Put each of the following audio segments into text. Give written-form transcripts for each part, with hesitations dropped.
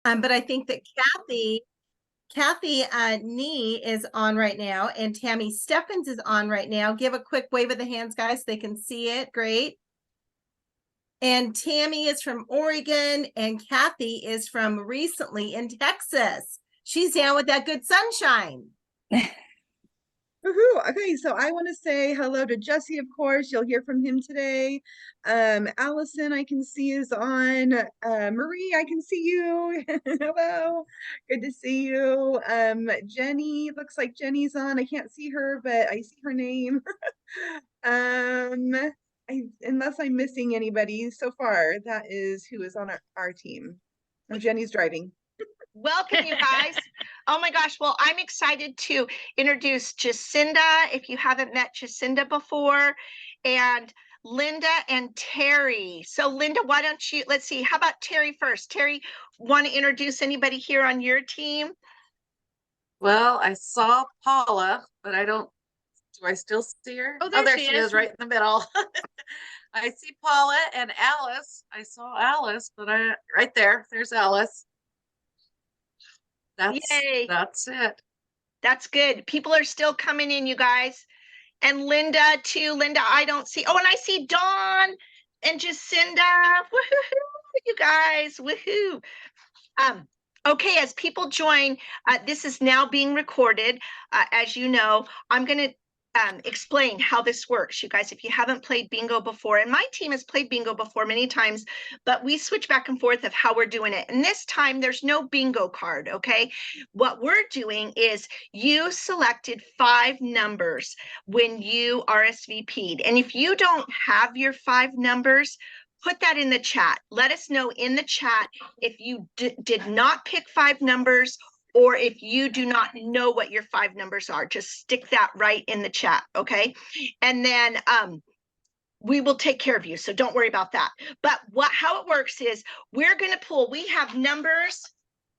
But I think that Kathy Nee is on right now, and Tammy Steffens is on right now. Give a quick wave of the hands, guys, so they can see it. Great. And Tammy is from Oregon, and Kathy is from recently in Texas. She's down with that good sunshine. Woohoo. Okay, so I want to say hello to Jesse, of course. You'll hear from him today. Allison, I can see is on. Marie, I can see you. Hello. Good to see you. Jenny, looks like Jenny's on. I can't see her, but I see her name. Unless I'm missing anybody so far, that is who is on our team. Oh, Jenny's driving. Welcome, you guys. Oh my gosh. Well, I'm excited to introduce Jacinda, if you haven't met Jacinda before, and Linda and Terry. So Linda, why don't you, let's see, how about Terry first? Terry, want to introduce anybody here on your team? Well, I saw Paula, but do I still see her? Oh, there she is right in the middle. I see Paula and Alice. I saw Alice, but right there's Alice. Yay. That's it. That's good. People are still coming in, you guys. And Linda too. Linda, I don't see. Oh, and I see Dawn and Jacinda. Woohoo, you guys. Woohoo. Okay, as people join, this is now being recorded. As you know, I'm going to explain how this works. You guys, if you haven't played bingo before, and my team has played bingo before many times, but we switch back and forth of how we're doing it. And this time there's no bingo card, okay? What we're doing is you selected 5 numbers when you RSVP'd. And if you don't have your 5 numbers, put that in the chat. Let us know in the chat if you did not pick 5 numbers, or if you do not know what your 5 numbers are. Just stick that right in the chat, okay? And then we will take care of you, so don't worry about that. But how it works is we're going to pull. We have numbers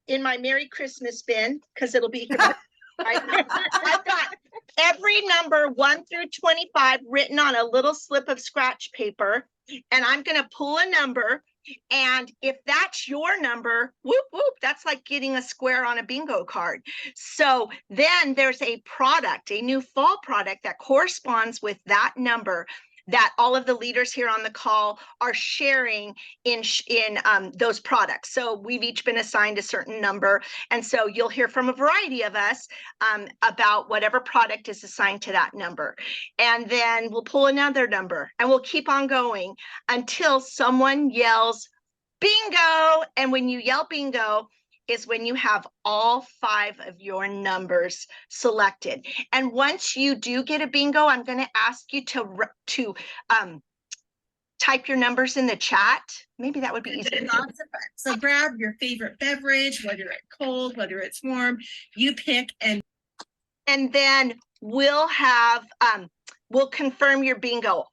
in my Merry Christmas bin, because it'll be here. I've got every number 1 through 25 written on a little slip of scratch paper, and I'm going to pull a number. And if that's your number, whoop, whoop, that's like getting a square on a bingo card. So then there's a product, a new fall product that corresponds with that number that all of the leaders here on the call are sharing in those products. So we've each been assigned a certain number. And so you'll hear from a variety of us about whatever product is assigned to that number. And then we'll pull another number, and we'll keep on going until someone yells bingo. And when you yell bingo is when you have all 5 of your numbers selected. And once you do get a bingo, I'm going to ask you to type your numbers in the chat. Maybe that would be easier. So grab your favorite beverage, whether it's cold, whether it's warm, you pick, and then we'll have we'll confirm your bingo.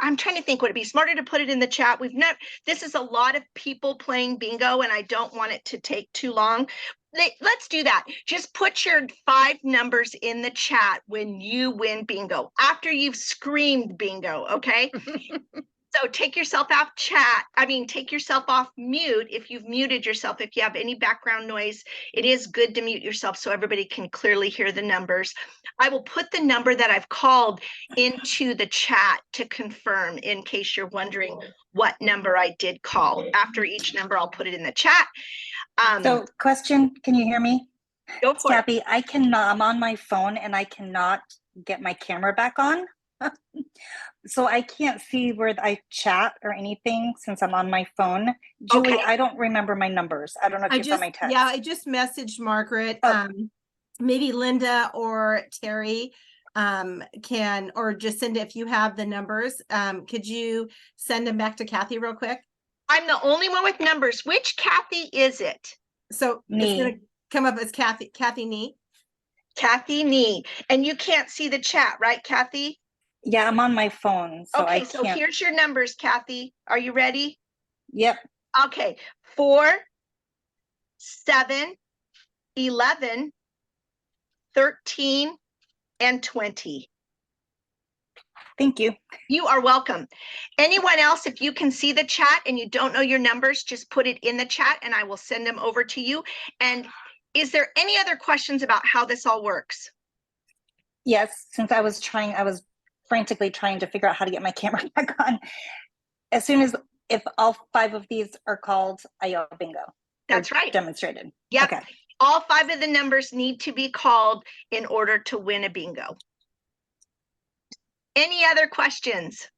I'm trying to think, would it be smarter to put it in the chat? This is a lot of people playing bingo, and I don't want it to take too long. Let's do that. Just put your 5 numbers in the chat when you win bingo, after you've screamed bingo, okay? So take yourself off take yourself off mute if you've muted yourself. If you have any background noise, it is good to mute yourself so everybody can clearly hear the numbers. I will put the number that I've called into the chat to confirm, in case you're wondering what number I did call. After each number, I'll put it in the chat. So question, can you hear me? Go for Kathy, I'm on my phone and I cannot get my camera back on. So I can't see where I chat or anything since I'm on my phone. Julie, I don't remember my numbers. I don't know if you saw my text. Yeah, I just messaged Margaret. Maybe Linda or Terry can, or Jacinda, if you have the numbers, could you send them back to Kathy real quick? I'm the only one with numbers. Which Kathy is it? So it's going to come up as Kathy Nee. Kathy Nee. And you can't see the chat, right, Kathy? Yeah, I'm on my phone. So okay, so here's your numbers, Kathy. Are you ready? Yep. Okay. 4, 7, 11, 13, and 20. Thank you. You are welcome. Anyone else, if you can see the chat and you don't know your numbers, just put it in the chat and I will send them over to you. And is there any other questions about how this all works? Yes, since I was frantically trying to figure out how to get my camera back on. As soon as, if all 5 of these are called, I yell bingo. That's right. Demonstrated. Yep. Okay. All 5 of the numbers need to be called in order to win a bingo. Any other questions?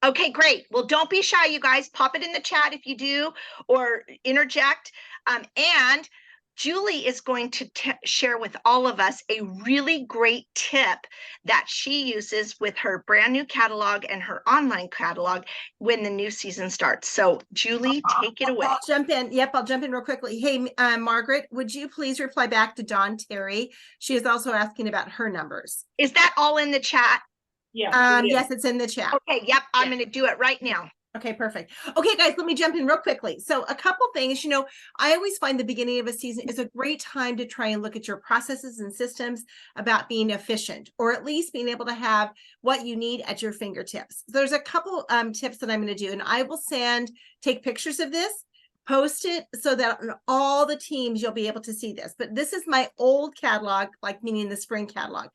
Okay, great. Well, don't be shy, you guys. Pop it in the chat if you do, or interject. And Julie is going to share with all of us a really great tip that she uses with her brand new catalog and her online catalog when the new season starts. So Julie, take it away. I'll jump in. Yep, I'll jump in real quickly. Hey, Margaret, would you please reply back to Dawn Terry? She is also asking about her numbers. Is that all in the chat? Yeah. Yes, it's in the chat. Okay, yep, I'm going to do it right now. Okay, perfect. Okay, guys, let me jump in real quickly. So a couple things, I always find the beginning of a season is a great time to try and look at your processes and systems about being efficient, or at least being able to have what you need at your fingertips. There's a couple tips that I'm going to do, and I will take pictures of this, post it so that on all the teams you'll be able to see this. But this is my old catalog, like meaning the spring catalog.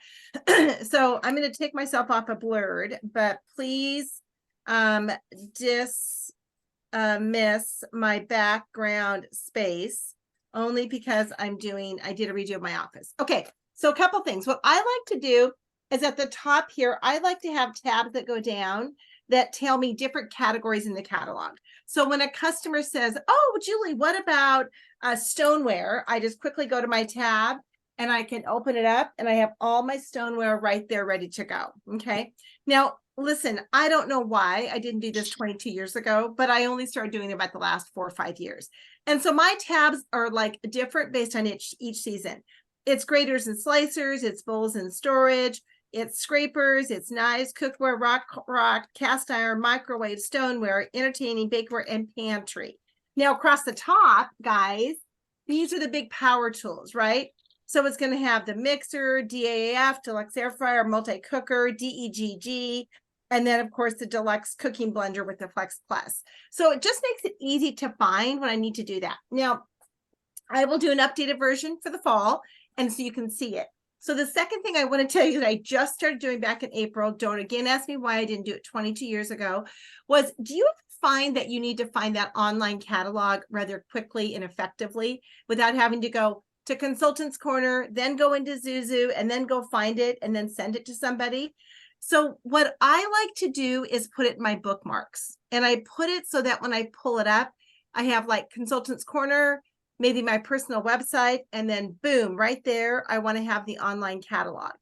So I'm going to take myself off of blurred, but please dismiss my background space only because I did a redo of my office. Okay, so a couple things. What I like to do is at the top here, I like to have tabs that go down that tell me different categories in the catalog. So when a customer says, oh, Julie, what about stoneware? I just quickly go to my tab and I can open it up and I have all my stoneware right there ready to go. Okay. Now, listen, I don't know why I didn't do this 22 years ago, but I only started doing it about the last 4 or 5 years. And so my tabs are like different based on each season. It's graters and slicers, it's bowls and storage, it's scrapers, it's knives, cookware, rock, cast iron, microwave, stoneware, entertaining, bakeware, and pantry. Now across the top, guys, these are the big power tools, right? So it's going to have the mixer, DAF, deluxe air fryer, multi-cooker, DEGG, and then of course the deluxe cooking blender with the Flex Plus. So it just makes it easy to find when I need to do that. Now, I will do an updated version for the fall, and so you can see it. So the second thing I want to tell you that I just started doing back in April, don't again ask me why I didn't do it 22 years ago, was do you find that you need to find that online catalog rather quickly and effectively without having to go to Consultants Corner, then go into Zuzu, and then go find it and then send it to somebody? So what I like to do is put it in my bookmarks, and I put it so that when I pull it up, I have like Consultants Corner, maybe my personal website, and then boom, right there, I want to have the online catalog.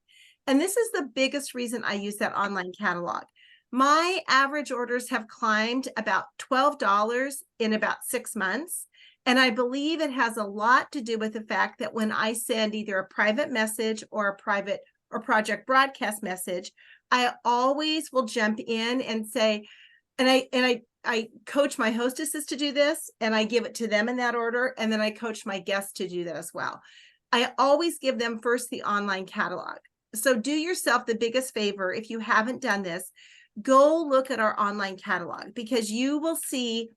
And this is the biggest reason I use that online catalog. My average orders have climbed about $12 in about 6 months. And I believe it has a lot to do with the fact that when I send either a private message or a private or project broadcast message, I always will jump in and say, and I coach my hostesses to do this, and I give it to them in that order. And then I coach my guests to do that as well. I always give them first the online catalog. So do yourself the biggest favor. If you haven't done this, go look at our online catalog, because you will see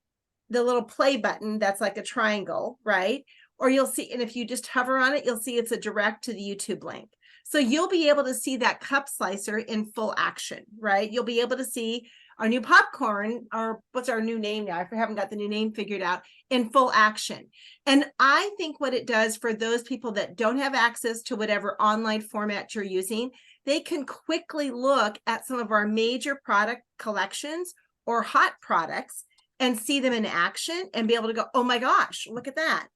the little play button that's like a triangle, right? Or you'll see, and if you just hover on it, you'll see it's a direct to the YouTube link. So you'll be able to see that cup slicer in full action, right? You'll be able to see our new popcorn, or what's our new name now? I haven't got the new name figured out, in full action. And I think what it does for those people that don't have access to whatever online format you're using, they can quickly look at some of our major product collections or hot products and see them in action and be able to go, oh my gosh, look at that.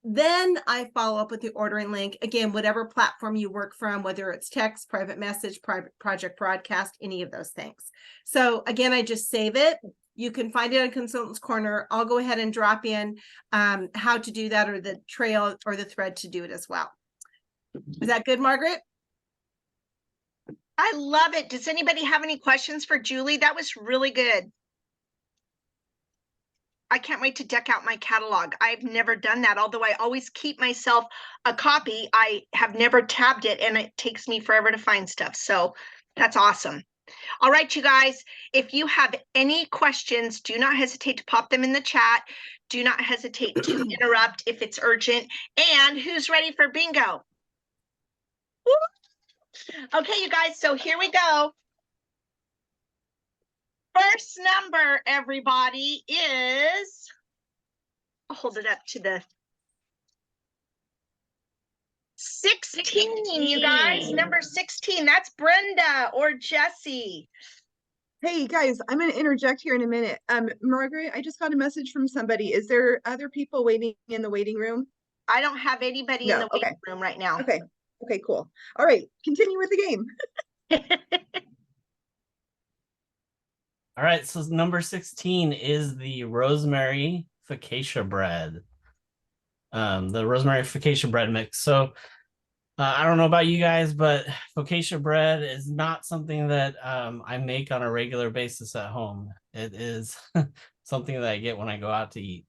Then I follow up with the ordering link. Again, whatever platform you work from, whether it's text, private message, private project broadcast, any of those things. So again, I just save it. You can find it on Consultants Corner. I'll go ahead and drop in how to do that, or the trail or the thread to do it as well. Is that good, Margaret? I love it. Does anybody have any questions for Julie? That was really good. I can't wait to deck out my catalog. I've never done that, although I always keep myself a copy. I have never tabbed it, and it takes me forever to find stuff. So That's awesome. All right, you guys, if you have any questions, do not hesitate to pop them in the chat. Do not hesitate to interrupt if it's urgent. And who's ready for bingo? Woo! Okay, you guys, so here we go. First number, everybody, is, I'll hold it up to the 16, you guys. Number 16, that's Brenda or Jesse. Hey guys, I'm going to interject here in a minute. Margaret, I just got a message from somebody. Is there other people waiting in the waiting room? I don't have anybody in the waiting room right now. Okay. Okay, cool. All right, continue with the game. All right, so number 16 is the rosemary focaccia bread. The rosemary focaccia bread mix. So I don't know about you guys, but focaccia bread is not something that I make on a regular basis at home. It is something that I get when I go out to eat.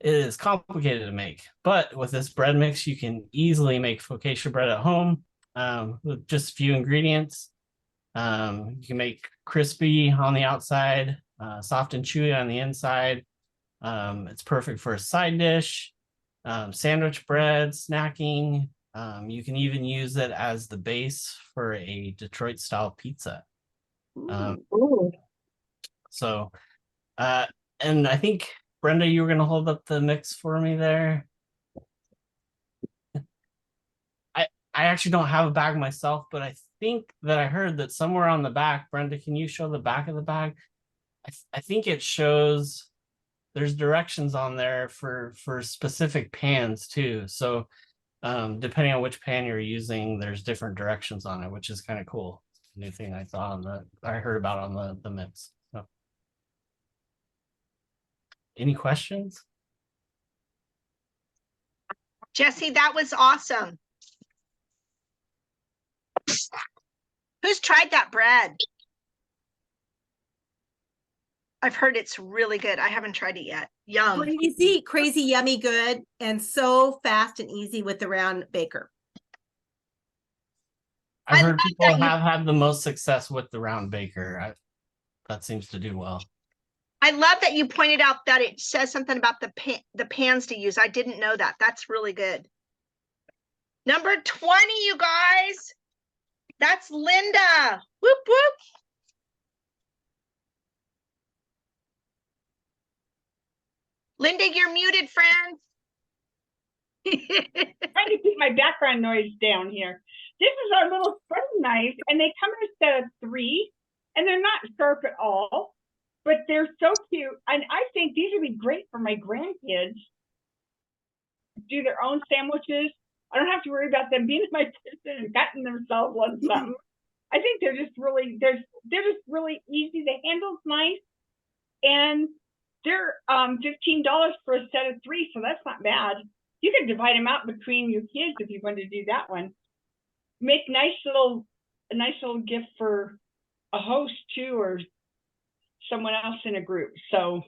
It is complicated to make, but with this bread mix, you can easily make focaccia bread at home with just a few ingredients. You can make crispy on the outside, soft and chewy on the inside. It's perfect for a side dish, sandwich bread, snacking. You can even use it as the base for a Detroit style pizza. And I think, Brenda, you were going to hold up the mix for me there. I actually don't have a bag myself, but I think that I heard that somewhere on the back, Brenda, can you show the back of the bag? I think it shows there's directions on there for specific pans too. So depending on which pan you're using, there's different directions on it, which is kind of cool. New thing I saw on I heard about on the mix. So. Any questions? Jesse, that was awesome. Who's tried that bread? I've heard it's really good. I haven't tried it yet. Yum. Crazy, yummy, good, and so fast and easy with the round baker. I've heard people have had the most success with the round baker. That seems to do well. I love that you pointed out that it says something about the pans to use. I didn't know that. That's really good. Number 20, you guys. That's Linda. Whoop, whoop. Linda, you're muted, friend. Trying to keep my background noise down here. This is our little spreading knife, and they come in a set of 3, and they're not sharp at all, but they're so cute. And I think these would be great for my grandkids. Do their own sandwiches. I don't have to worry about them being in my kitchen and cutting themselves on something. I think they're just really easy. The handle's nice, and they're $15 for a set of 3, so that's not bad. You can divide them out between your kids if you want to do that one. Make a nice little gift for a host too, or someone else in a group. So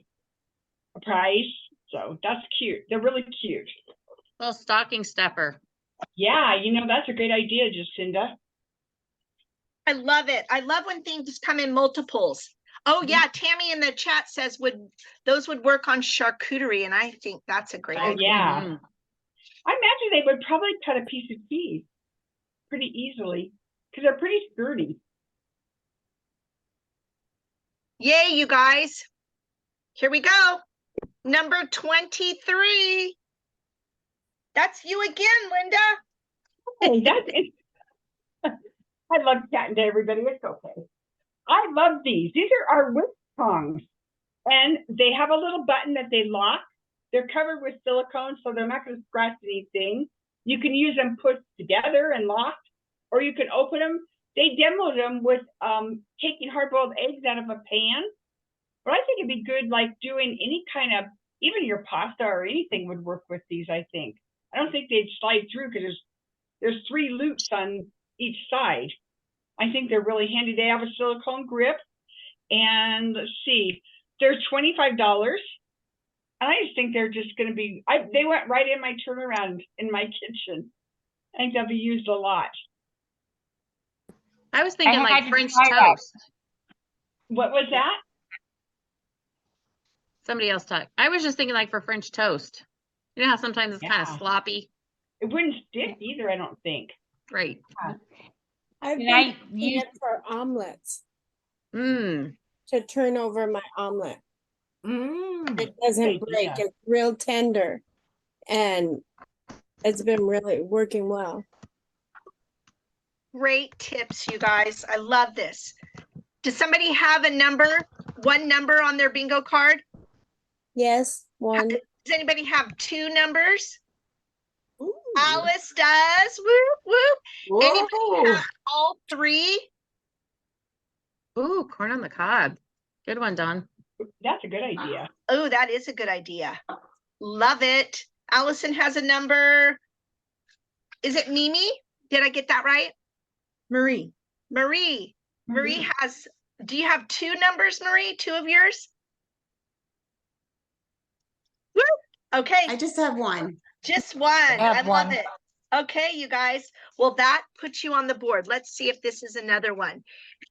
a prize. So that's cute. They're really cute. Little stocking stuffer. Yeah, that's a great idea, Jacinda. I love it. I love when things come in multiples. Oh yeah, Tammy in the chat says those would work on charcuterie, and I think that's a great idea. Yeah. I imagine they would probably cut a piece of cheese pretty easily because they're pretty sturdy. Yay, you guys. Here we go. Number 23. That's you again, Linda. Hey, that's it. I love chatting to everybody. It's okay. I love these. These are our whisk tongs, and they have a little button that they lock. They're covered with silicone, so they're not going to scratch anything. You can use them put together and locked, or you can open them. They demoed them with taking hard-boiled eggs out of a pan. But I think it'd be good, like doing any kind of, even your pasta or anything would work with these, I think. I don't think they'd slide through because there's 3 loops on each side. I think they're really handy. They have a silicone grip. And let's see, they're $25. And I just think they're just going to be, they went right in my turnaround in my kitchen. I think they'll be used a lot. I was thinking had like to French try that. toast. What was that? Somebody else talk. I was just thinking like for French toast. You know how sometimes it's kind of Yeah. sloppy, It wouldn't stick either, I don't think. right? I've And been I using use it for omelets Mm. to turn over my omelet. Mm. It doesn't Good break. idea. It's real tender, and it's been really working well. Great tips, you guys. I love this. Does somebody have a number, one number on their bingo card? Yes, one. Does anybody have two numbers? Ooh. Alice does. Whoop, whoop. Anybody Whoa. have all three? Ooh, corn on the cob. Good one, Don. That's a good idea. Oh, that is a good idea. Love it. Allison has a number. Is it Mimi? Did I get that right? Marie. Marie. Marie has, do you have two numbers, Marie? Two of yours? Woo! Okay. I just have one. Just one. have I love one. it. Okay, you guys. Well, that puts you on the board. Let's see if this is another one.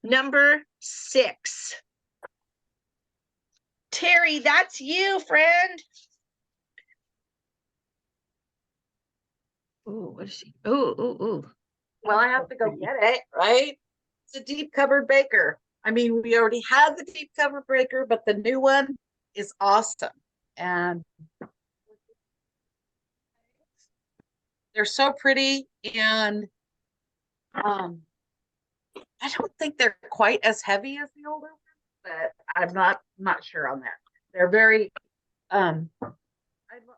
Number 6. Terry, that's you, friend. Ooh, what is she? Ooh. Well, I have to go get it, right? It's a deep covered baker. I mean, we already had the deep covered baker, but the new one is awesome. And they're so pretty, and I don't think they're quite as heavy as the older ones, but I'm not sure on that. They're very I love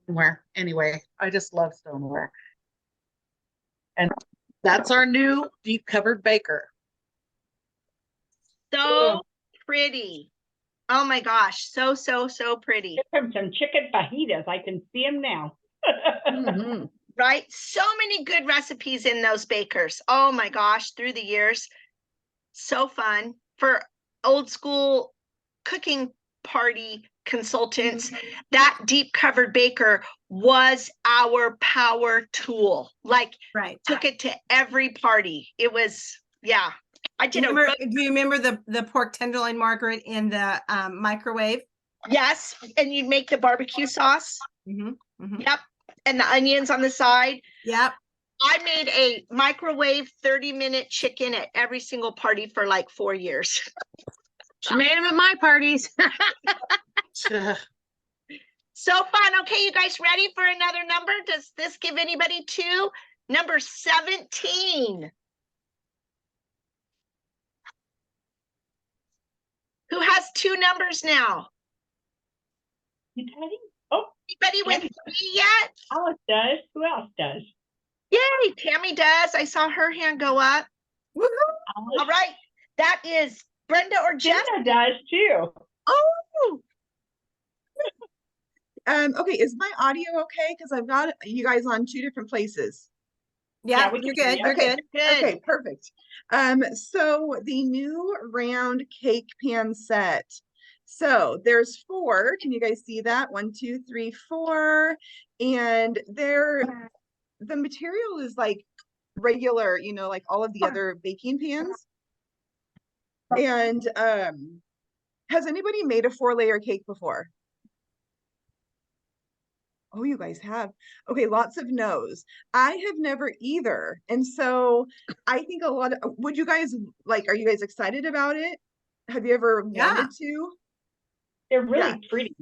stoneware anyway. I just love stoneware. And that's our new deep covered baker. So pretty. Oh my gosh. So pretty. Give him some chicken fajitas. I can see him now. Mm-hmm. Right? So many good recipes in those bakers. Oh my gosh, through the years. So fun for old school cooking party consultants. That deep covered baker was our power tool. Like, Right. took it to every party. It was, yeah. I Do did you a remember, do you remember the pork tenderloin, Margaret, in the microwave? yes, and you'd make the barbecue sauce. Mm-hmm. Yep. And the onions on the side. Yep. I made a microwave 30-minute chicken at every single party for like 4 years. She made them at my parties. So fun. Okay, you guys ready for another number? Does this give anybody two? Number 17. Who has two numbers now? You Teddy? Oh, Anybody with Tammy. 3 yet? Alice does. Who else does? Yay, Tammy does. I saw her hand go up. Woohoo! All right. That is Brenda or Jeff. Jenna does too. Oh, Okay, is my audio okay? Because I've got you guys on 2 different places. Yeah, we you're can good. do You're Okay. good. good. Okay, perfect. So the new round cake pan set. So there's 4. Can you guys see that? 1, 2, 3, 4. And the material is like regular, you know, like all of the other baking pans. And has anybody made a 4-layer cake before? Oh, you guys have. Okay, lots of no's. I have never either. And so I think a lot of, would you guys like, are you guys excited about it? Have you ever Yeah. wanted to? They're really Yeah. pretty.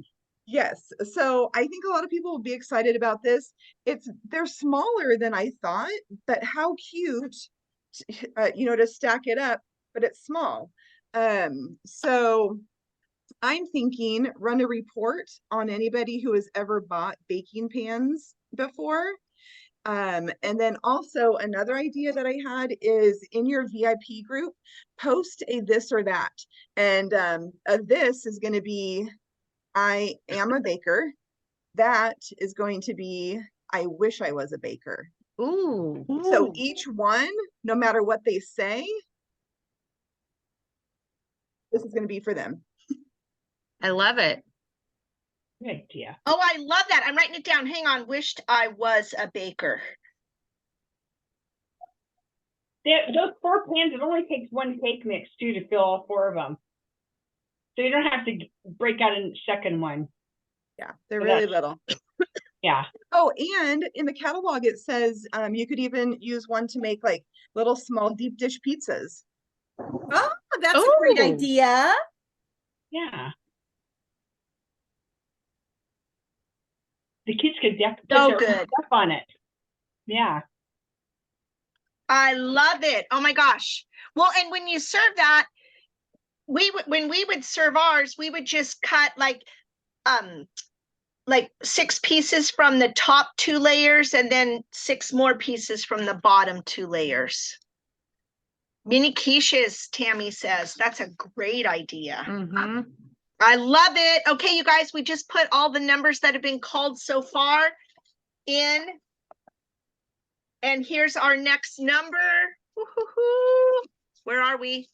Yes. So I think a lot of people will be excited about this. They're smaller than I thought, but how cute, you know, to stack it up, but it's small. So I'm thinking run a report on anybody who has ever bought baking pans before. And then also another idea that I had is in your VIP group, post a this or that. And this is going to be, I am a baker. That is going to be, I wish I was a baker. Ooh. So each one, no matter what they say, this is going to be for them. I love it. Good idea. Oh, I love that. I'm writing it down. Hang on. Wished I was a baker. Those 4 pans, it only takes 1 cake mix too to fill all 4 of them. So you don't have to break out a second one. Yeah, they're So really that's- little. Yeah. Oh, and in the catalog it says you could even use one to make like little small deep dish pizzas. Oh, that's a great Ooh. idea. Yeah. The kids could put So their own good. stuff on it. Yeah. I love it. Oh my gosh. Well, and when you serve that, when we would serve ours, we would just cut like 6 pieces from the top 2 layers and then 6 more pieces from the bottom 2 layers. Mini quiches, Tammy says. That's a great idea. Mm-hmm. I love it. Okay, you guys, we just put all the numbers that have been called so far in. And here's our next number. Woo-hoo-hoo. Where are we?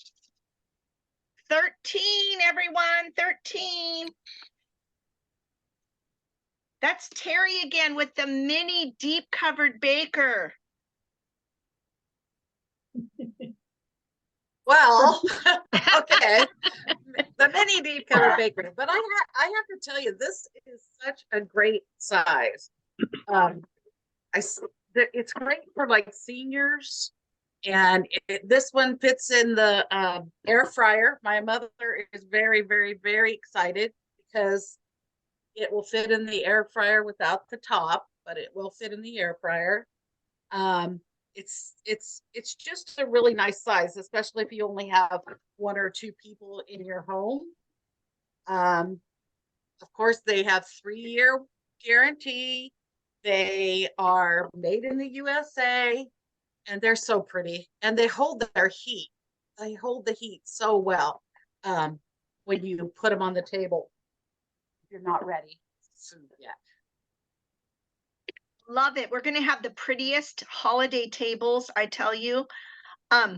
13, everyone, 13. That's Terry again with the mini deep covered baker. Well, okay, the mini deep cover baker, but I have to tell you, this is such a great size. It's great for like seniors, and this one fits in the air fryer. My mother is very, very, very excited because it will fit in the air fryer without the top, but it will fit in the air fryer. It's just a really nice size, especially if you only have 1 or 2 people in your home. Of course, they have 3-year guarantee. They are made in the USA, and they're so pretty, and they hold their heat. They hold the heat so well when you put them on the table. You're not ready soon yet. Love it. We're going to have the prettiest holiday tables, I tell you. I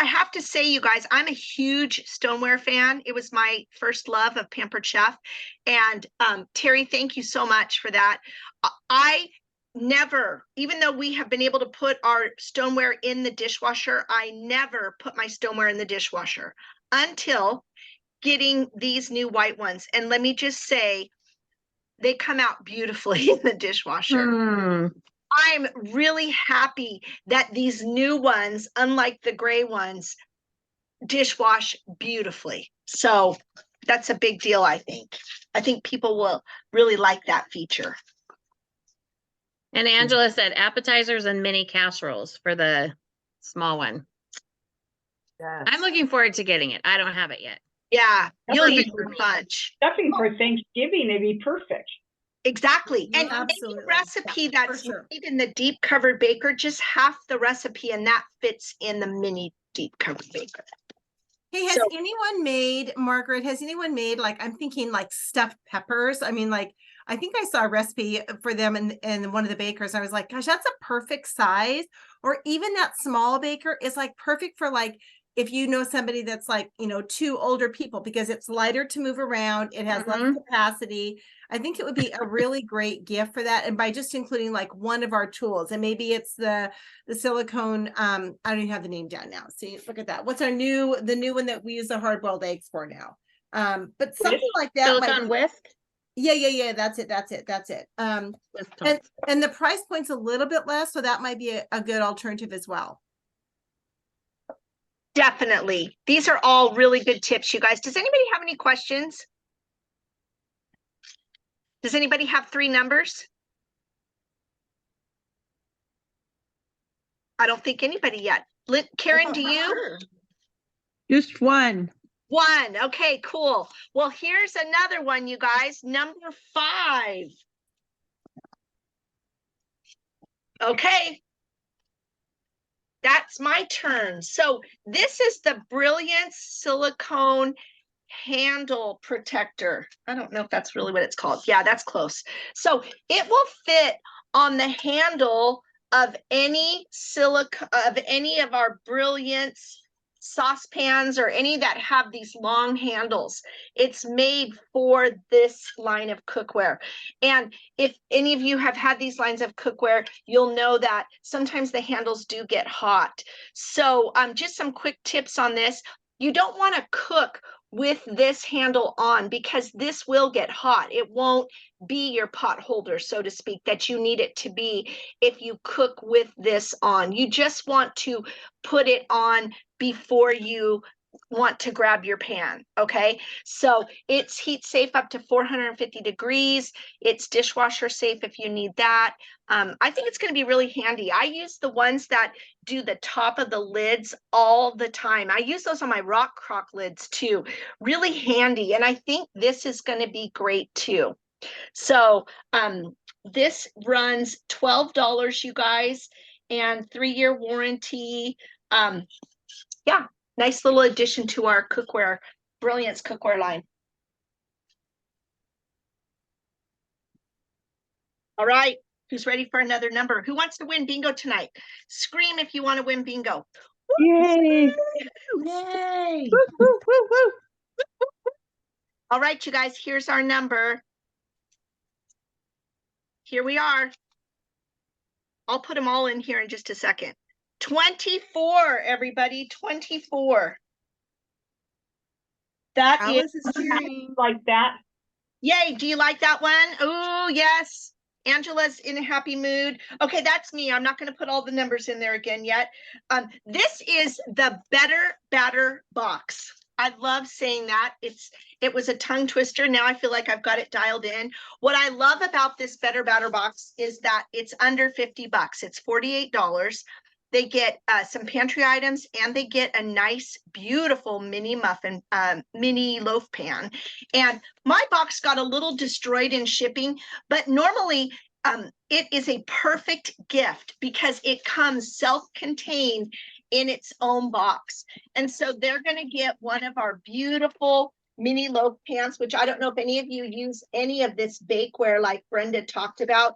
have to say, you guys, I'm a huge stoneware fan. It was my first love of Pampered Chef. And Terry, thank you so much for that. I never, even though we have been able to put our stoneware in the dishwasher, I never put my stoneware in the dishwasher until getting these new white ones. And let me just say, they come out beautifully in the dishwasher. Hmm. I'm really happy that these new ones, unlike the gray ones, dishwash beautifully. So that's a big deal, I think. I think people will really like that feature. And Angela said appetizers and mini casseroles for the small one. Yes. I'm looking forward to getting it. I don't have it yet. Yeah, you'll eat Perfect. so much. Stuffing for Thanksgiving, it'd be perfect. Exactly. And Absolutely. any recipe Yeah, that's for sure. made in the deep covered baker, just half the recipe, and that fits in the mini deep covered baker. Hey, has So- anyone made, Margaret, has anyone made, like, I'm thinking like stuffed peppers? I mean, like, I think I saw a recipe for them in one of the bakers. And I was like, gosh, that's a perfect size. Or even that small baker is like perfect for like, if you know somebody that's like, 2 older people, because it's lighter to move around. It has less capacity. I think it would be a really great gift for that. And by just including like one of our tools, and maybe it's the silicone, I don't even have the name down now. See, look at that. What's the new one that we use the hard boiled eggs for now? But something like that might Silicone be, whisk. yeah. That's it. Whisk And, toast. and the price point's a little bit less, so that might be a good alternative as well. Definitely. These are all really good tips, you guys. Does anybody have any questions? Does anybody have 3 numbers? I don't think anybody yet. Karen, do you? Just one. 1. Okay, cool. Well, here's another one, you guys. Number 5. Okay. That's my turn. So this is the Brilliance silicone handle protector. I don't know if that's really what it's called. Yeah, that's close. So it will fit on the handle of any of our Brilliance saucepans or any that have these long handles. It's made for this line of cookware. And if any of you have had these lines of cookware, you'll know that sometimes the handles do get hot. So just some quick tips on this. You don't want to cook with this handle on because this will get hot. It won't be your pot holder, so to speak, that you need it to be if you cook with this on. You just want to put it on before you want to grab your pan, okay? So it's heat safe up to 450 degrees. It's dishwasher safe if you need that. I think it's going to be really handy. I use the ones that do the top of the lids all the time. I use those on my rock crock lids too. Really handy. And I think this is going to be great too. So this runs $12, you guys, and 3-year warranty. Yeah, nice little addition to our cookware, Brilliance cookware line. All right, who's ready for another number? Who wants to win bingo tonight? Scream if you want to win bingo. Yay. Yay. Woo, woo, woo, woo. All right, you guys, here's our number. Here we are. I'll put them all in here in just a second. 24, everybody, 24. That Alice is is cheering. Like that. yay. Do you like that one? Oh, yes. Angela's in a happy mood. Okay, that's me. I'm not going to put all the numbers in there again yet. This is the Better Batter box. I love saying that. It was a tongue twister. Now I feel like I've got it dialed in. What I love about this Better Batter box is that it's under 50 bucks. It's $48. They get some pantry items and they get a nice, beautiful mini muffin, mini loaf pan. And my box got a little destroyed in shipping, but normally it is a perfect gift because it comes self-contained in its own box. And so they're going to get one of our beautiful mini loaf pans, which I don't know if any of you use any of this bakeware like Brenda talked about.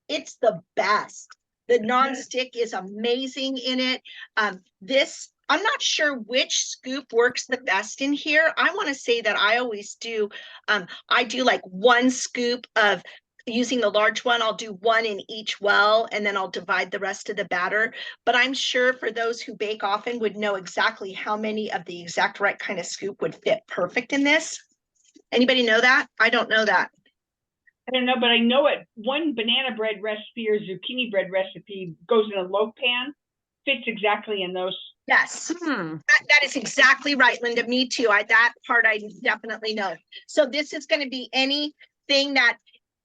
It's the best. The nonstick is amazing in it. I'm not sure which scoop works the best in here. I want to say that I always do. I do like one scoop of using the large one. I'll do one in each well, and then I'll divide the rest of the batter. But I'm sure for those who bake often would know exactly how many of the exact right kind of scoop would fit perfect in this. Anybody know that? I don't know that. I don't know, but I know it. One banana bread recipe or zucchini bread recipe goes in a loaf pan, fits exactly in those. Yes, that is exactly right, Linda. Me too. That part I definitely know. So this is going to be anything that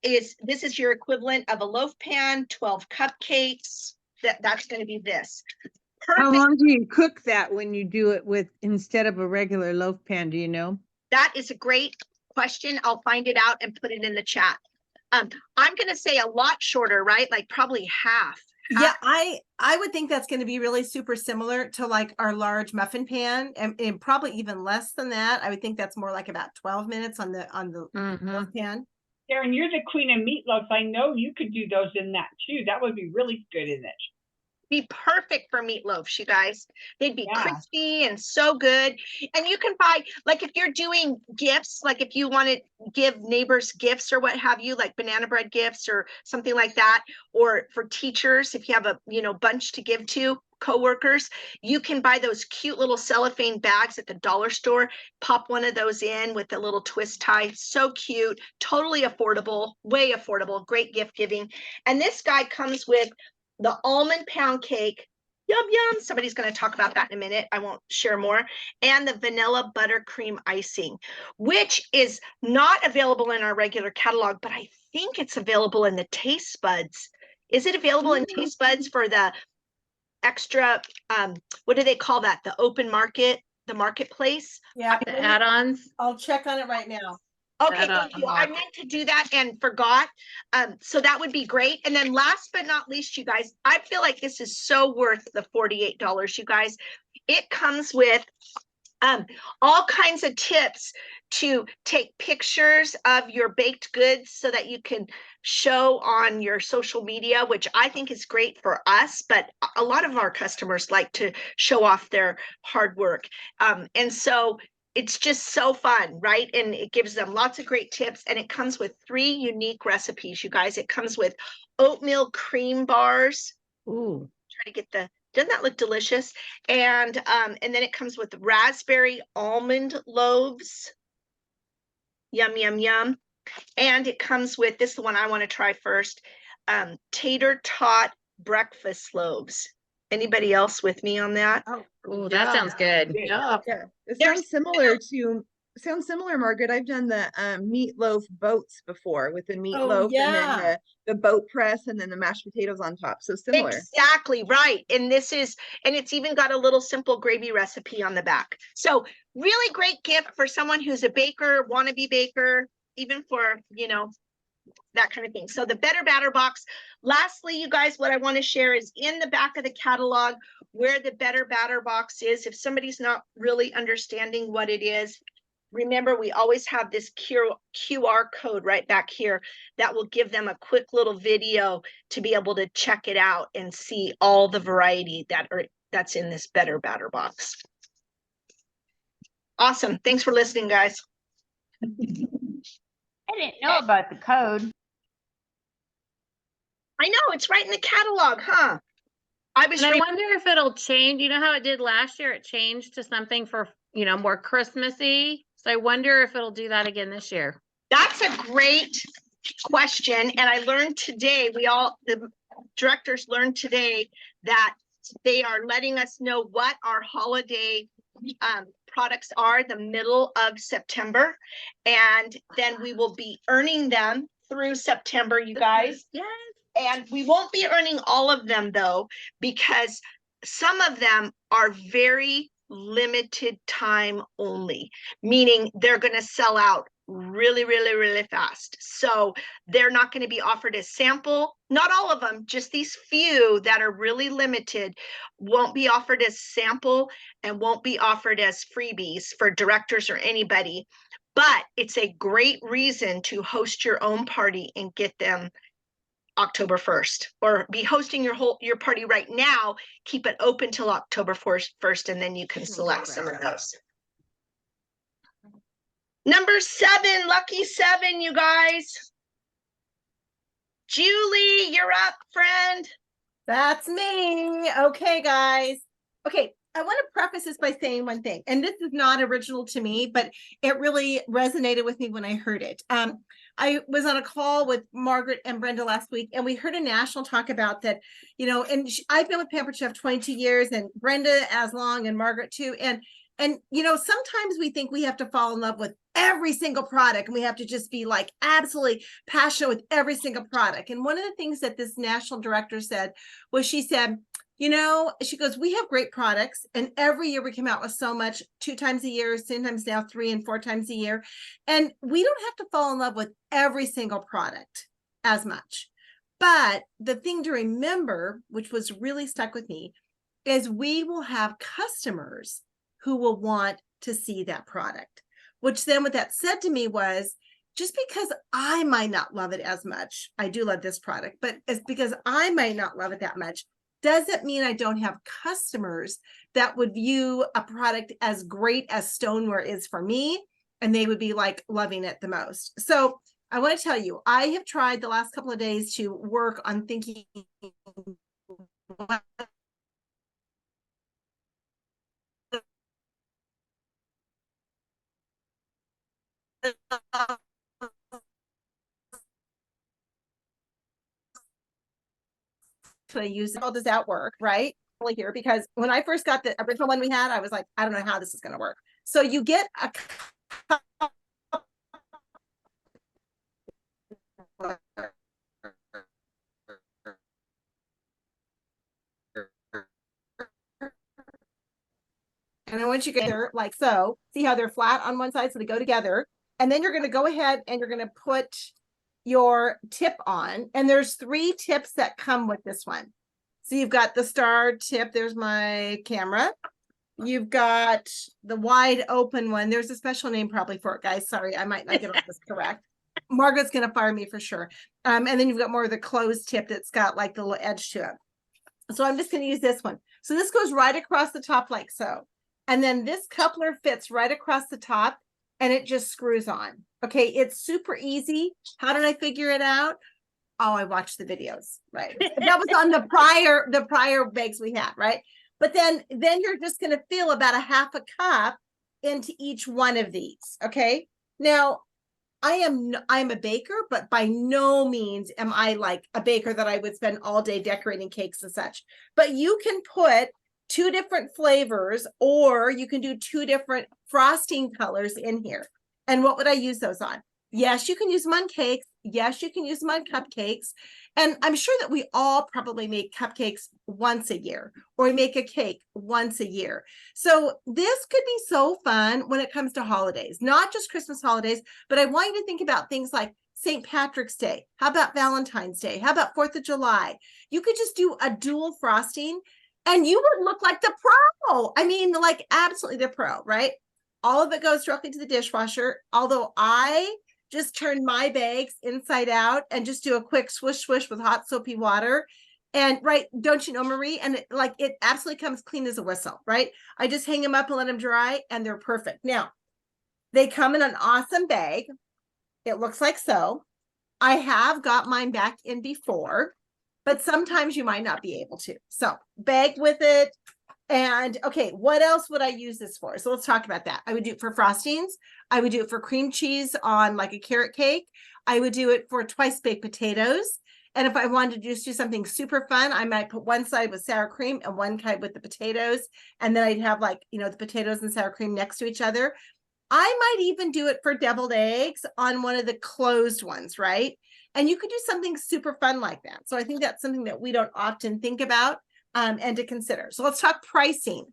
this is your equivalent of a loaf pan, 12 cupcakes. That's going to be this. Perfect. How long do you cook that when you do it with instead of a regular loaf pan? Do you know? That is a great question. I'll find it out and put it in the chat. I'm going to say a lot shorter, right? Like probably half. Yeah, I would think that's going to be really super similar to like our large muffin pan, and probably even less than that. I would think that's more like about 12 minutes on the loaf pan. Karen, you're the queen of meatloaf. I know you could do those in that too. That would be really good in it. Be perfect for meatloafs, you guys. They'd be crispy and so good. And you can buy, like if you're doing gifts, like if you want to give neighbors gifts or what have you, like banana bread gifts or something like that, or for teachers, if you have a bunch to give to coworkers, you can buy those cute little cellophane bags at the dollar store, pop one of those in with a little twist tie. So cute, totally affordable, way affordable, great gift giving. And this guy comes with the almond pound cake, yum yum. Somebody's going to talk about that in a minute. I won't share more. And the vanilla buttercream icing, which is not available in our regular catalog, but I think it's available in the taste buds. Is it available in taste buds for the extra, what do they call that? The open market, the marketplace? Yeah, The add-ons. I'll check on it right now. Okay, thank you. I meant to do that and forgot. So that would be great. And then last but not least, you guys, I feel like this is so worth the $48, you guys. It comes with All kinds of tips to take pictures of your baked goods so that you can show on your social media, which I think is great for us, but a lot of our customers like to show off their hard work. And so it's just so fun, right? And it gives them lots of great tips, and it comes with 3 unique recipes, you guys. It comes with oatmeal cream bars. Ooh. Try to get the, doesn't that look delicious? And then it comes with raspberry almond loaves. Yum, yum, yum. And it comes with, this is the one I want to try first, tater tot breakfast loaves. Anybody else with me on that? Ooh, that sounds good. Yeah. Yeah, it There's- sounds similar, Margaret. I've done the meatloaf boats before with the meatloaf and yeah. then the boat press and then the mashed potatoes on top. So similar. Exactly right. And this is, and it's even got a little simple gravy recipe on the back. So really great gift for someone who's a baker, wannabe baker, even for, you know, that kind of thing. So the Better Batter Box. Lastly, you guys, what I want to share is in the back of the catalog where the Better Batter Box is. If somebody's not really understanding what it is, remember, we always have this QR code right back here that will give them a quick little video to be able to check it out and see all the variety that's in this Better Batter Box. Awesome. Thanks for listening, guys. I didn't know about the code. I know, it's right in the catalog, huh? I was And I wonder if it'll change. You know how it did last year? It changed to something for, you know, more Christmassy. So I wonder if it'll do that again this year. That's a great question. And I learned today, the directors learned today that they are letting us know what our holiday products are the middle of September. And then we will be earning them through September, you guys. Yes. And we won't be earning all of them though, because some of them are very limited time only, meaning they're going to sell out really, really, really fast. So they're not going to be offered as sample. Not all of them, just these few that are really limited won't be offered as sample and won't be offered as freebies for directors or anybody. But it's a great reason to host your own party and get them October 1st, or be hosting your party right now. Keep it open till October 1st, and then you can select some of those. Number 7, lucky 7, you guys. Julie, you're up, friend. That's me. Okay, guys. Okay, I want to preface this by saying one thing, and this is not original to me, but it really resonated with me when I heard it. I was on a call with Margaret and Brenda last week, and we heard a national talk about that, you know, and I've been with Pampered Chef 22 years, and Brenda as long, and Margaret too. And you know, sometimes we think we have to fall in love with every single product, and we have to just be like absolutely passionate with every single product. And one of the things that this national director said was, she said, you know, she goes, we have great products, and every year we come out with so much, 2 times a year, sometimes now 3 and 4 times a year. And we don't have to fall in love with every single product as much. But the thing to remember, which was really stuck with me, is we will have customers who will want to see that product. Which then what that said to me was, just because I might not love it as much, I do love this product, but it's because I might not love it that much, doesn't mean I don't have customers that would view a product as great as stoneware is for me, and they would be like loving it the most. So I want to tell you, I have tried the last couple of days to work on thinking to use it. How does that work, right? Here, because when I first got the original one we had, I was like, I don't know how this is going to work. So you get a and I want you to get there like so. See how they're flat on one side, so they go together. And then you're going to go ahead and you're going to put your tip on. And there's 3 tips that come with this one. So you've got the star tip. There's my camera. You've got the wide open one. There's a special name probably for it, guys. Sorry, I might not get all this correct. Margaret's gonna fire me for sure. And then you've got more of the closed tip that's got like the little edge to it. So I'm just gonna use this one. So this goes right across the top like so. And then this coupler fits right across the top and it just screws on. Okay, it's super easy. How did I figure it out? Oh, I watched the videos, right? That was on the prior bags we had, right? But then you're just going to fill about a half a cup into each one of these. Okay. Now I'm a baker, but by no means am I like a baker that I would spend all day decorating cakes and such. But you can put 2 different flavors, or you can do 2 different frosting colors in here. And what would I use those on? Yes, you can use them on cakes. Yes, you can use them on cupcakes. And I'm sure that we all probably make cupcakes once a year, or we make a cake once a year. So this could be so fun when it comes to holidays, not just Christmas holidays, but I want you to think about things like St. Patrick's Day. How about Valentine's Day? How about 4th of July? You could just do a dual frosting and you would look like the pro. I mean, like absolutely the pro, right? All of it goes directly to the dishwasher. Although I just turn my bags inside out and just do a quick swish swish with hot soapy water. And right, don't you know, Marie? And it absolutely comes clean as a whistle, right? I just hang them up and let them dry and they're perfect. Now, they come in an awesome bag. It looks like so. I have got mine back in before, but sometimes you might not be able to. So bag with it. And okay, what else would I use this for? So let's talk about that. I would do it for frostings. I would do it for cream cheese on like a carrot cake. I would do it for twice baked potatoes. And if I wanted to just do something super fun, I might put one side with sour cream and one side with the potatoes. And then I'd have like, the potatoes and sour cream next to each other. I might even do it for deviled eggs on one of the closed ones, right? And you could do something super fun like that. So I think that's something that we don't often think about. And to consider. So let's talk pricing.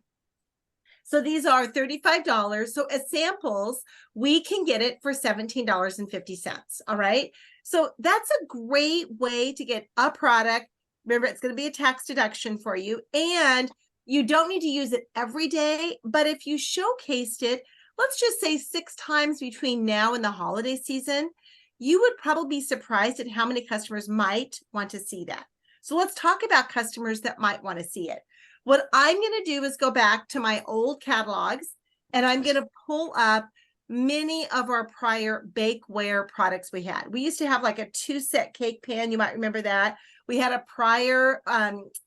So these are $35. So as samples, we can get it for $17.50. All right. So that's a great way to get a product. Remember, it's going to be a tax deduction for you. And you don't need to use it every day. But if you showcased it, let's just say 6 times between now and the holiday season, you would probably be surprised at how many customers might want to see that. So let's talk about customers that might want to see it. What I'm going to do is go back to my old catalogs and I'm going to pull up many of our prior bakeware products we had. We used to have like a 2-set cake pan. You might remember that. We had a prior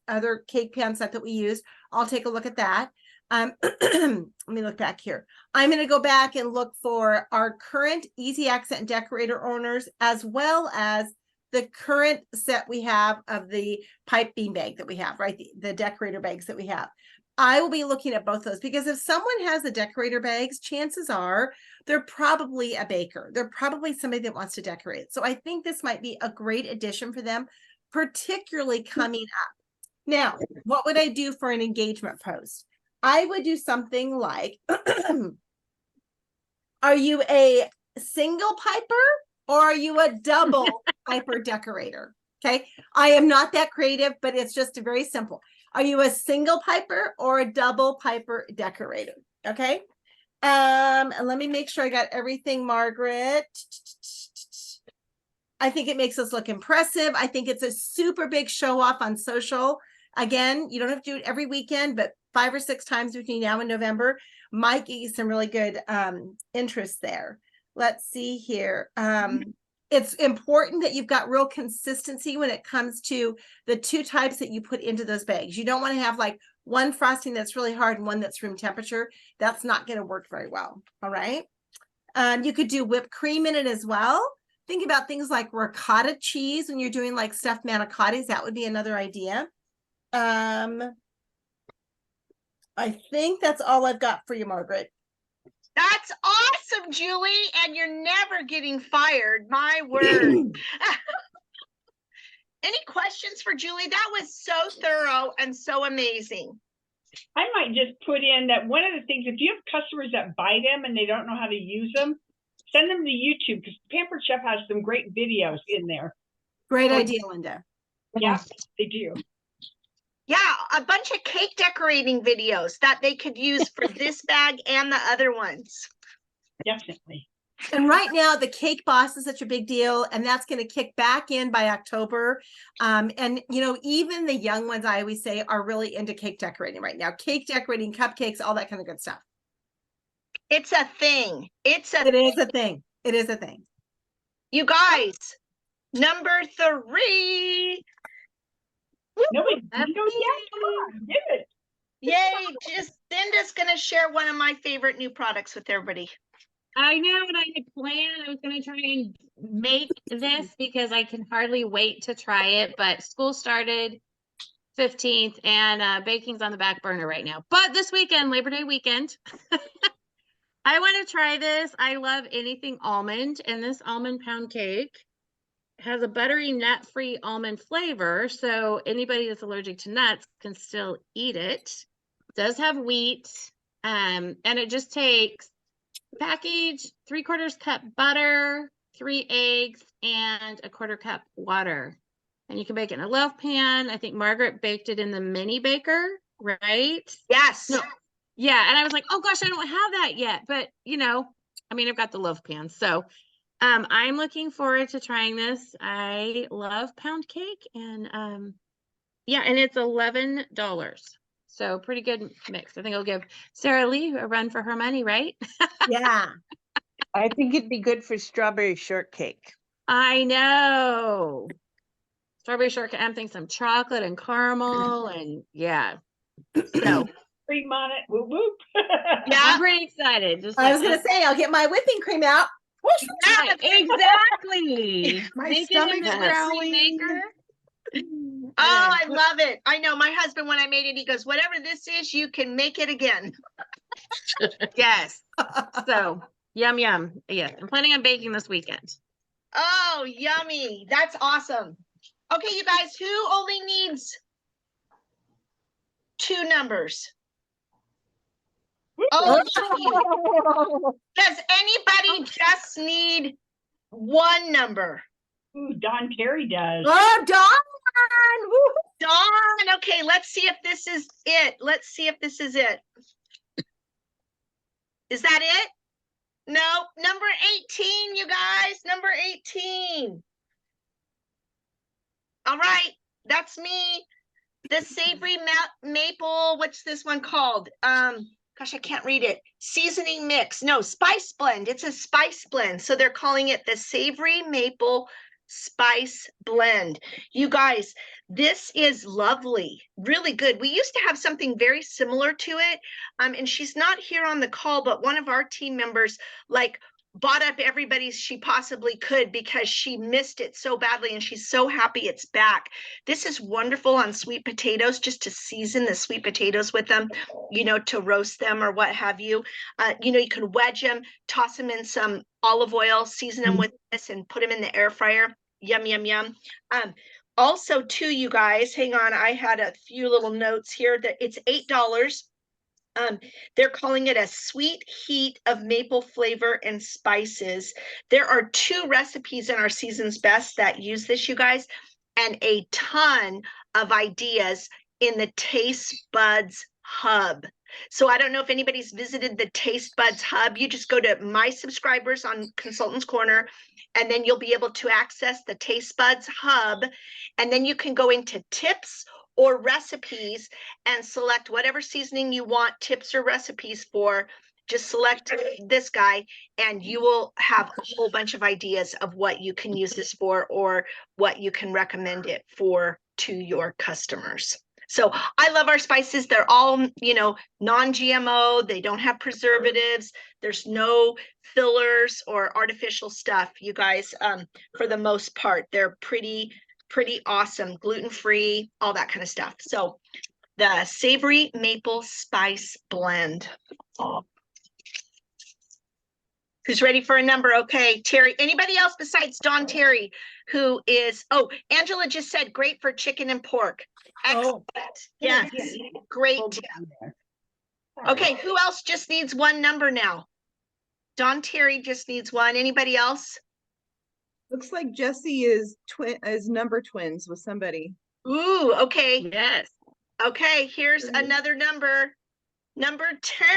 other cake pan set that we used. I'll take a look at that. Let me look back here. I'm going to go back and look for our current Easy Accent Decorator owners, as well as the current set we have of the pipe bean bag that we have, right? The decorator bags that we have. I will be looking at both those because if someone has the decorator bags, chances are they're probably a baker. They're probably somebody that wants to decorate. So I think this might be a great addition for them, particularly coming up. Now, what would I do for an engagement post? I would do something like, are you a single piper? Or are you a double piper decorator? Okay. I am not that creative, but it's just very simple. Are you a single piper or a double piper decorator? Okay. And let me make sure I got everything, Margaret. I think it makes us look impressive. I think it's a super big show off on social. Again, you don't have to do it every weekend, but 5 or 6 times between now and November might get you some really good interest there. Let's see here. It's important that you've got real consistency when it comes to the 2 types that you put into those bags. You don't want to have like one frosting that's really hard and one that's room temperature. That's not going to work very well. All right. You could do whipped cream in it as well. Think about things like ricotta cheese when you're doing like stuffed manicottis. That would be another idea. I think that's all I've got for you, Margaret. That's awesome, Julie. And you're never getting fired. My word. Any questions for Julie? That was so thorough and so amazing. I might just put in that one of the things, if you have customers that buy them and they don't know how to use them, send them to YouTube because Pampered Chef has some great videos in there. Great idea, Linda. Yeah, they do. Yeah, a bunch of cake decorating videos that they could use for this bag and the other ones. Definitely. And right now, the cake boss is such a big deal, and that's going to kick back in by October. And you know, even the young ones, I always say, are really into cake decorating right now. Cake decorating, cupcakes, all that kind of good stuff. It's a thing. It is a thing. It is a thing. You guys, number 3. No, we didn't go yet. Come on, give it. Yay, just Cinda's gonna share one of my favorite new products with everybody. I know, and I had planned, I was gonna try and make this because I can hardly wait to try it, but school started 15th and baking's on the back burner right now. But this weekend, Labor Day weekend, I want to try this. I love anything almond, and this almond pound cake has a buttery, nut-free almond flavor, so anybody that's allergic to nuts can still eat it. It does have wheat, and it just takes package, 3/4 cup butter, 3 eggs, and a 1/4 cup water. And you can bake it in a loaf pan. I think Margaret baked it in the mini baker, right? Yes. No. Yeah, and I was like, oh gosh, I don't have that yet. But you know, I mean, I've got the loaf pan, so I'm looking forward to trying this. I love pound cake, and yeah, and it's $11. So pretty good mix. I think I'll give Sarah Lee a run for her money, right? Yeah. I think it'd be good for strawberry shortcake. I know. Strawberry shortcake. I'm thinking some chocolate and caramel, and yeah. So Cream on it. Whoop whoop. Yeah. I'm pretty excited. Just I was going to say, I'll get my whipping cream out. right, exactly. My Make it in stomach's the growling. maker. Oh, I love it. I know my husband, when I made it, he goes, whatever this is, you can make it again. Yes. So yum yum. Yes, I'm planning on baking this weekend. Oh, yummy. That's awesome. Okay, you guys, who only needs 2 numbers? Oh, lucky. Does anybody just need 1 number? Ooh, Don Terry does. Oh, Dawn! Woo! Dawn, okay, let's see if this is it. Let's see if this is it. Is that it? No, number 18, you guys, number 18. All right, that's me. The savory maple, what's this one called? Gosh, I can't read it. Seasoning mix. No, spice blend. It's a spice blend. So they're calling it the savory maple spice blend. You guys, this is lovely, really good. We used to have something very similar to it. And she's not here on the call, but one of our team members like bought up everybody's she possibly could because she missed it so badly, and she's so happy it's back. This is wonderful on sweet potatoes, just to season the sweet potatoes with them, you know, to roast them or what have you. You know, you can wedge them, toss them in some olive oil, season them with this, and put them in the air fryer. Yum, yum, yum. Also, too, you guys, hang on, I had a few little notes here that it's $8. They're calling it a sweet heat of maple flavor and spices. There are 2 recipes in our Season's Best that use this, you guys, and a ton of ideas in the Taste Buds Hub. So I don't know if anybody's visited the Taste Buds Hub. You just go to My Subscribers on Consultants Corner, and then you'll be able to access the Taste Buds Hub, and then you can go into tips or recipes and select whatever seasoning you want tips or recipes for. Just select this guy and you will have a whole bunch of ideas of what you can use this for or what you can recommend it for to your customers. So I love our spices. They're all, you know, non-GMO. They don't have preservatives. There's no fillers or artificial stuff, you guys. For the most part, they're pretty awesome, gluten-free, all that kind of stuff. So the savory maple spice blend. Who's ready for a number? Okay, Terry. Anybody else besides Don Terry who is, oh, Angela just said great for chicken and pork. Excellent. Yes, great. Okay, who else just needs 1 number now? Don Terry just needs 1. Anybody else? Looks like Jesse is number twins with somebody. Ooh, okay. Yes. Okay, here's another number. Number 10.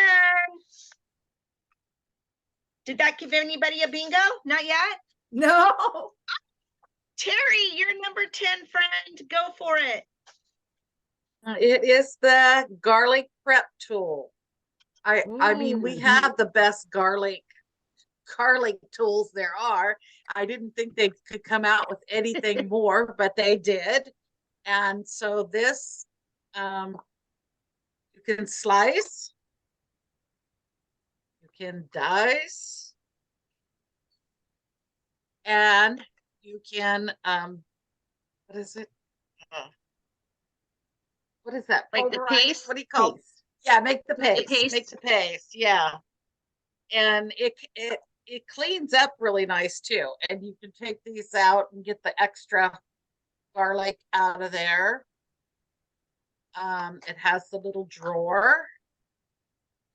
Did that give anybody a bingo? Not yet? No. Terry, you're number 10, friend. Go for it. It is the garlic prep tool. I mean, we have the best garlic tools there are. I didn't think they could come out with anything more, but they did. And so this, you can slice, you can dice, and you can, what is it? What is that? Like the Pulverize? paste? What do you call it? Yeah, make the Make the paste. Make paste. the paste. Yeah. And it cleans up really nice too. And you can take these out and get the extra garlic out of there. It has the little drawer.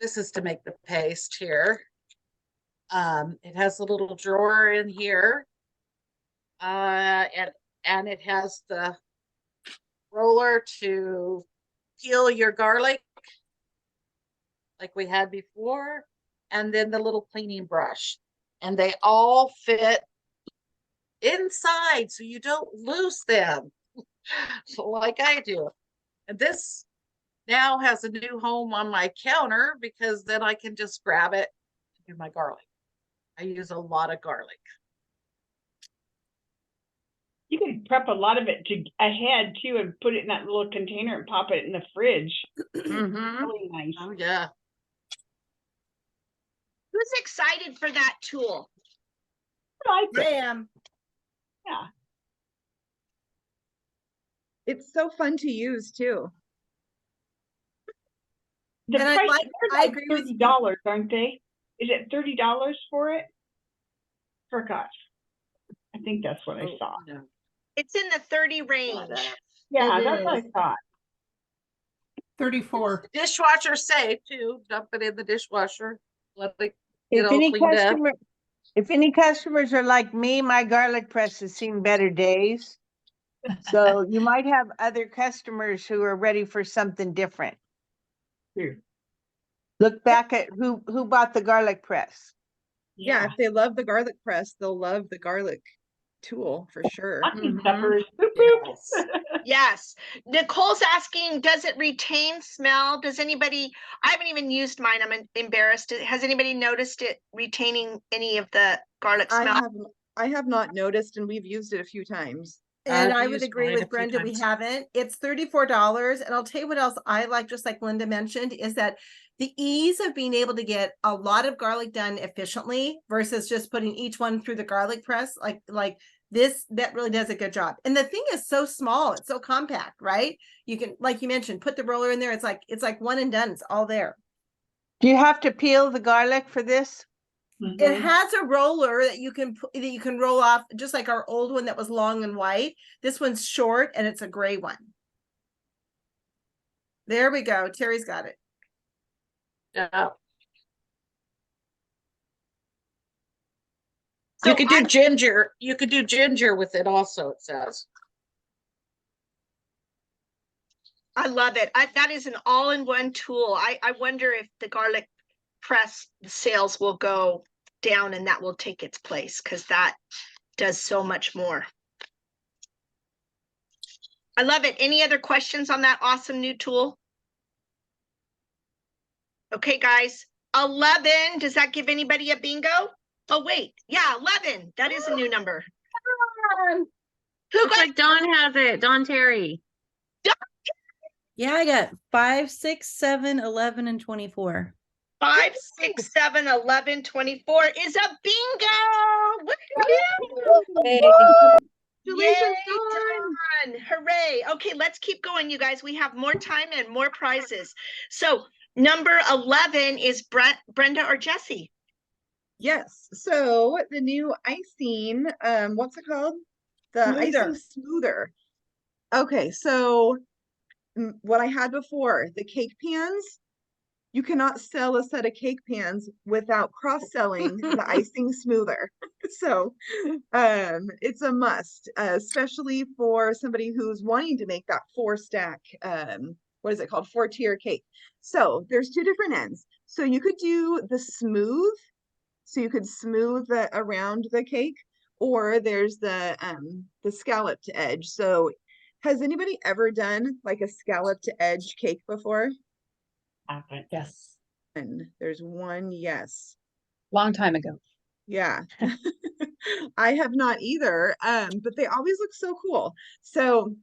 This is to make the paste here. It has a little drawer in here. And it has the roller to peel your garlic like we had before, and then the little cleaning brush, and they all fit inside so you don't lose them like I do. And this now has a new home on my counter because then I can just grab it and do my garlic. I use a lot of garlic. You can prep a lot of it ahead too and put it in that little container and pop it in the fridge. Really nice. Oh yeah. Who's excited for that tool? I I am. Yeah. It's so fun to use too. The And I price, like- they're I like agree with $30, aren't they? Is it $30 for it? Forgot. I think that's what I saw. No. It's in the 30 range. Yeah, It that's what I is. thought. 34. Dishwasher safe too. Dump it in the dishwasher. Let it get If all any cleaned up. customers are like me, my garlic press has seen better days. So you might have other customers who are ready for something different. True. Look back at who bought the garlic press. Yeah, if they love the garlic press, they'll love the garlic tool for sure. Stocking stuffers. Yes. Yes. Nicole's asking, does it retain smell? Does anybody, I haven't even used mine. I'm embarrassed. Has anybody noticed it retaining any of the garlic smell? I have not noticed, and we've used it a few times. And I've I would used agree mine a with few Brenda, we times. haven't. It's $34. And I'll tell you what else I like, just like Linda mentioned, is that the ease of being able to get a lot of garlic done efficiently versus just putting each one through the garlic press, like this, that really does a good job. And the thing is so small, it's so compact, right? You can, like you mentioned, put the roller in there. It's like one and done. It's all there. Do you have to peel the garlic for this? It has a roller that you can roll off, just like our old one that was long and white. This one's short and it's a gray one. There we go. Terry's got it. Yeah. So You could do ginger. You could do ginger with it also, it says. I love it. That is an all-in-one tool. I wonder if the garlic press sales will go down and that will take its place because that does so much more. I love it. Any other questions on that awesome new tool? Okay, guys. 11. Does that give anybody a bingo? Oh, wait. Yeah, 11. That is a new number. Who Looks got like Dawn has it. Dawn Terry. Yeah, I got 5, 6, 7, 11, and 24. 5, 6, 7, 11, 24 is a bingo. Woo-hoo! Yay, Dawn. Hooray. Okay, let's keep going, you guys. We have more time and more prizes. So number 11 is Brenda or Jessie? Yes. So the new icing, what's it called? The icing smoother. Okay, so what I had before, the cake pans, you cannot sell a set of cake pans without cross-selling the icing smoother. So it's a must, especially for somebody who's wanting to make that 4-stack what is it called? 4-tier cake. So there's 2 different ends. So you could do the smooth, so you could smooth around the cake, or there's the scalloped edge. So has anybody ever done like a scalloped edge cake before? Yes. And there's one yes. Long time ago. Yeah. I have not either. But they always look so cool. So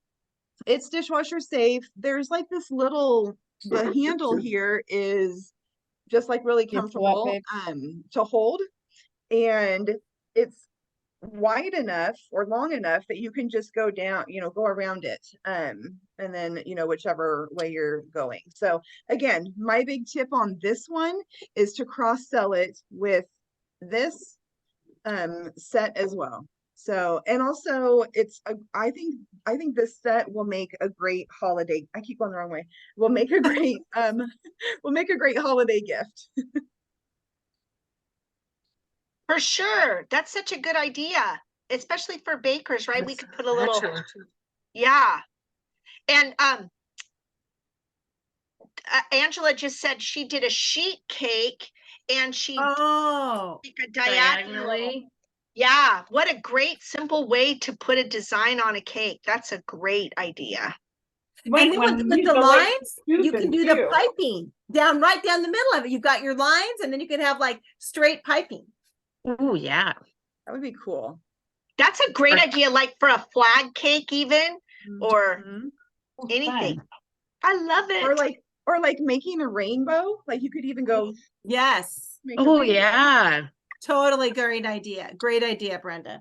it's dishwasher safe. There's like this little, the handle here is just like really comfortable to hold, and it's wide enough or long enough that you can just go down, go around it, and then whichever way you're going. So again, my big tip on this one is to cross sell it with this set as well. So, and also I think this set will make a great holiday. I keep going the wrong way. Will make a great will make a great holiday gift. For sure. That's such a good idea, especially for bakers, right? We could put a little, yeah. And Angela just said she did a sheet cake and she Oh, like a diagonal. Diagonally. Yeah, what a great simple way to put a design on a cake. That's a great idea. and then with the lines, you can do the piping right down the middle of it. You've got your lines, and then you can have like straight piping. Oh yeah. That would be cool. That's a great idea, like for a flag cake even, or anything. Fun. I love it. Or like making a rainbow. Like you could even go. Yes. Oh yeah. Totally great idea. Great idea, Brenda.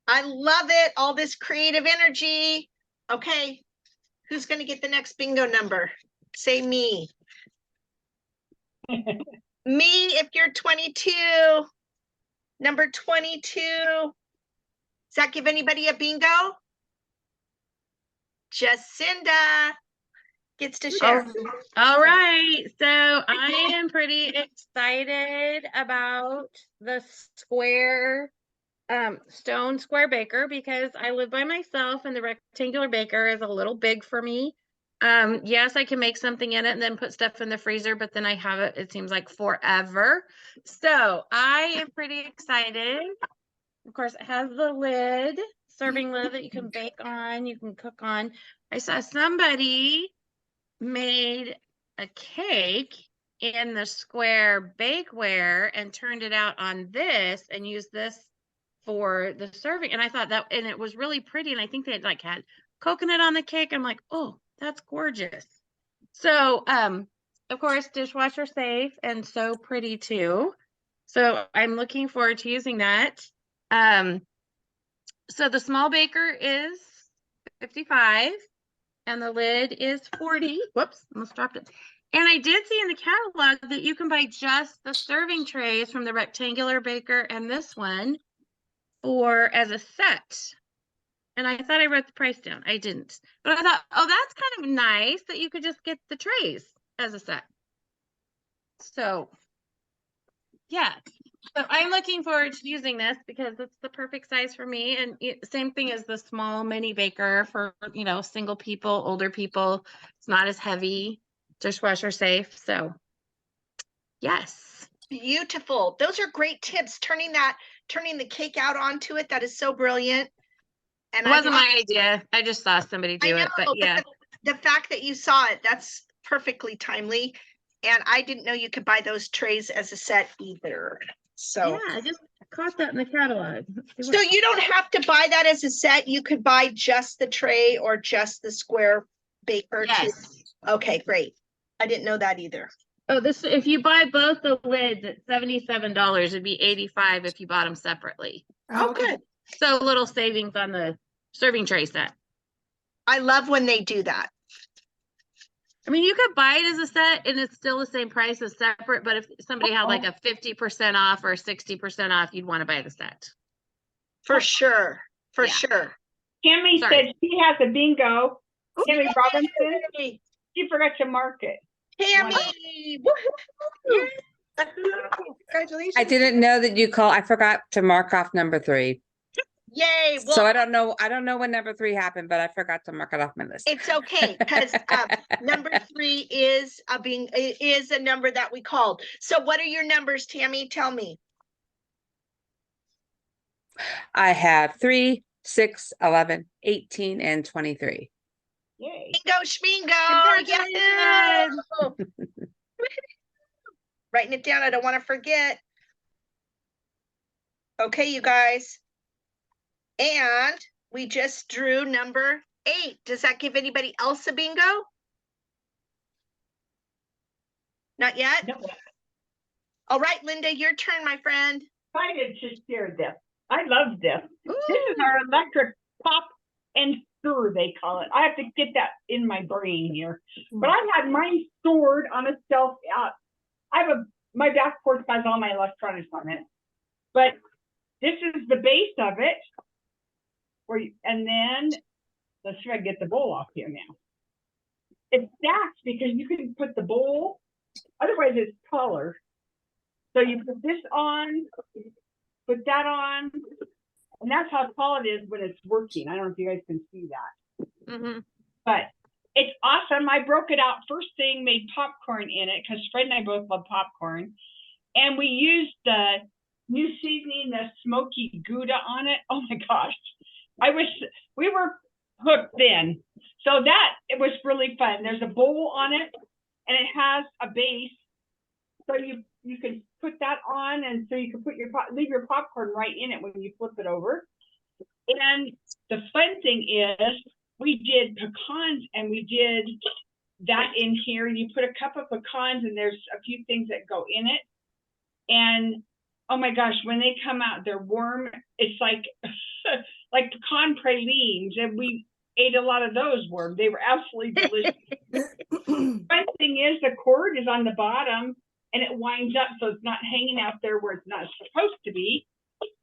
I love it. All this creative energy. Okay. Who's going to get the next bingo number? Say me. Me, if you're 22. Number 22. Does that give anybody a bingo? Jacinda gets to share. All right. So I am pretty excited about the square stone square baker because I live by myself and the rectangular baker is a little big for me. Yes, I can make something in it and then put stuff in the freezer, but then I have it seems like forever. So I am pretty excited. Of course, it has the lid, serving lid that you can bake on, you can cook on. I saw somebody made a cake in the square bakeware and turned it out on this and used this for the serving. And I thought that, and it was really pretty. And I think they had coconut on the cake. I'm like, oh, that's gorgeous. So, of course, dishwasher safe and so pretty too. So I'm looking forward to using that. So the small baker is 55 and the lid is 40. Whoops, almost dropped it. And I did see in the catalog that you can buy just the serving trays from the rectangular baker and this one as a set. And I thought I wrote the price down. I didn't. But I thought, oh, that's kind of nice that you could just get the trays as a set. So, yeah. So I'm looking forward to using this because it's the perfect size for me. And same thing as the small mini baker for, single people, older people. It's not as heavy, dishwasher safe. So, yes. Beautiful. Those are great tips. Turning the cake out onto it. That is so brilliant. And it wasn't my idea. I just saw somebody do it, but yeah. The fact that you saw it, that's perfectly timely. And I didn't know you could buy those trays as a set either. So yeah, I just caught that in the catalog. So you don't have to buy that as a set. You could buy just the tray or just the square baker. Yes. Too. Okay, great. I didn't know that either. Oh, if you buy both the lids at $77, it'd be $85 if you bought them separately. Oh, good. So a little savings on the serving tray set. I love when they do that. I mean, you could buy it as a set and it's still the same price as separate, but if somebody had like a 50% off or 60% off, you'd want to buy the set. For sure. For sure. Tammy said she has a bingo. Tammy Robinson. She forgot to mark it. Tammy! Congratulations. I didn't know that I forgot to mark off number 3. Yay. Well, So I don't know when number 3 happened, but I forgot to mark it off my list. it's okay because number 3 is is a number that we called. So what are your numbers, Tammy? Tell me. I have 3, 6, 11, 18, and 23. Yay. Bingo schmingo. Congratulations. Yahoo! Writing it down. I don't want to forget. Okay, you guys. And we just drew number 8. Does that give anybody else a bingo? Not yet? No, All right, Linda, your turn, my friend. excited to share this. I love this. This is Ooh. our electric pop and stir, they call it. I have to get that in my brain here. But I had mine stored on a shelf out. My back porch has all my electronics on it. But this is the base of it. And then let's try to get the bowl off here now. It stacks because you can put the bowl, otherwise it's taller. So you put this on, put that on, and that's how tall it is when it's working. I don't know if you guys can see that. Mm-hmm. But it's awesome. I broke it out first thing, made popcorn in it because Fred and I both love popcorn. And we used the new seasoning, the smoky Gouda on it. Oh my gosh. I wish we were hooked then. So it was really fun. There's a bowl on it and it has a base. So you can put that on, and so you can put leave your popcorn right in it when you flip it over. And the fun thing is we did pecans, and we did that in here. You put a cup of pecans and there's a few things that go in it. And oh my gosh, when they come out, they're warm. It's like like pecan pralines, and we ate a lot of those warm. They were absolutely delicious. Fun thing is the cord is on the bottom and it winds up so it's not hanging out there where it's not supposed to be.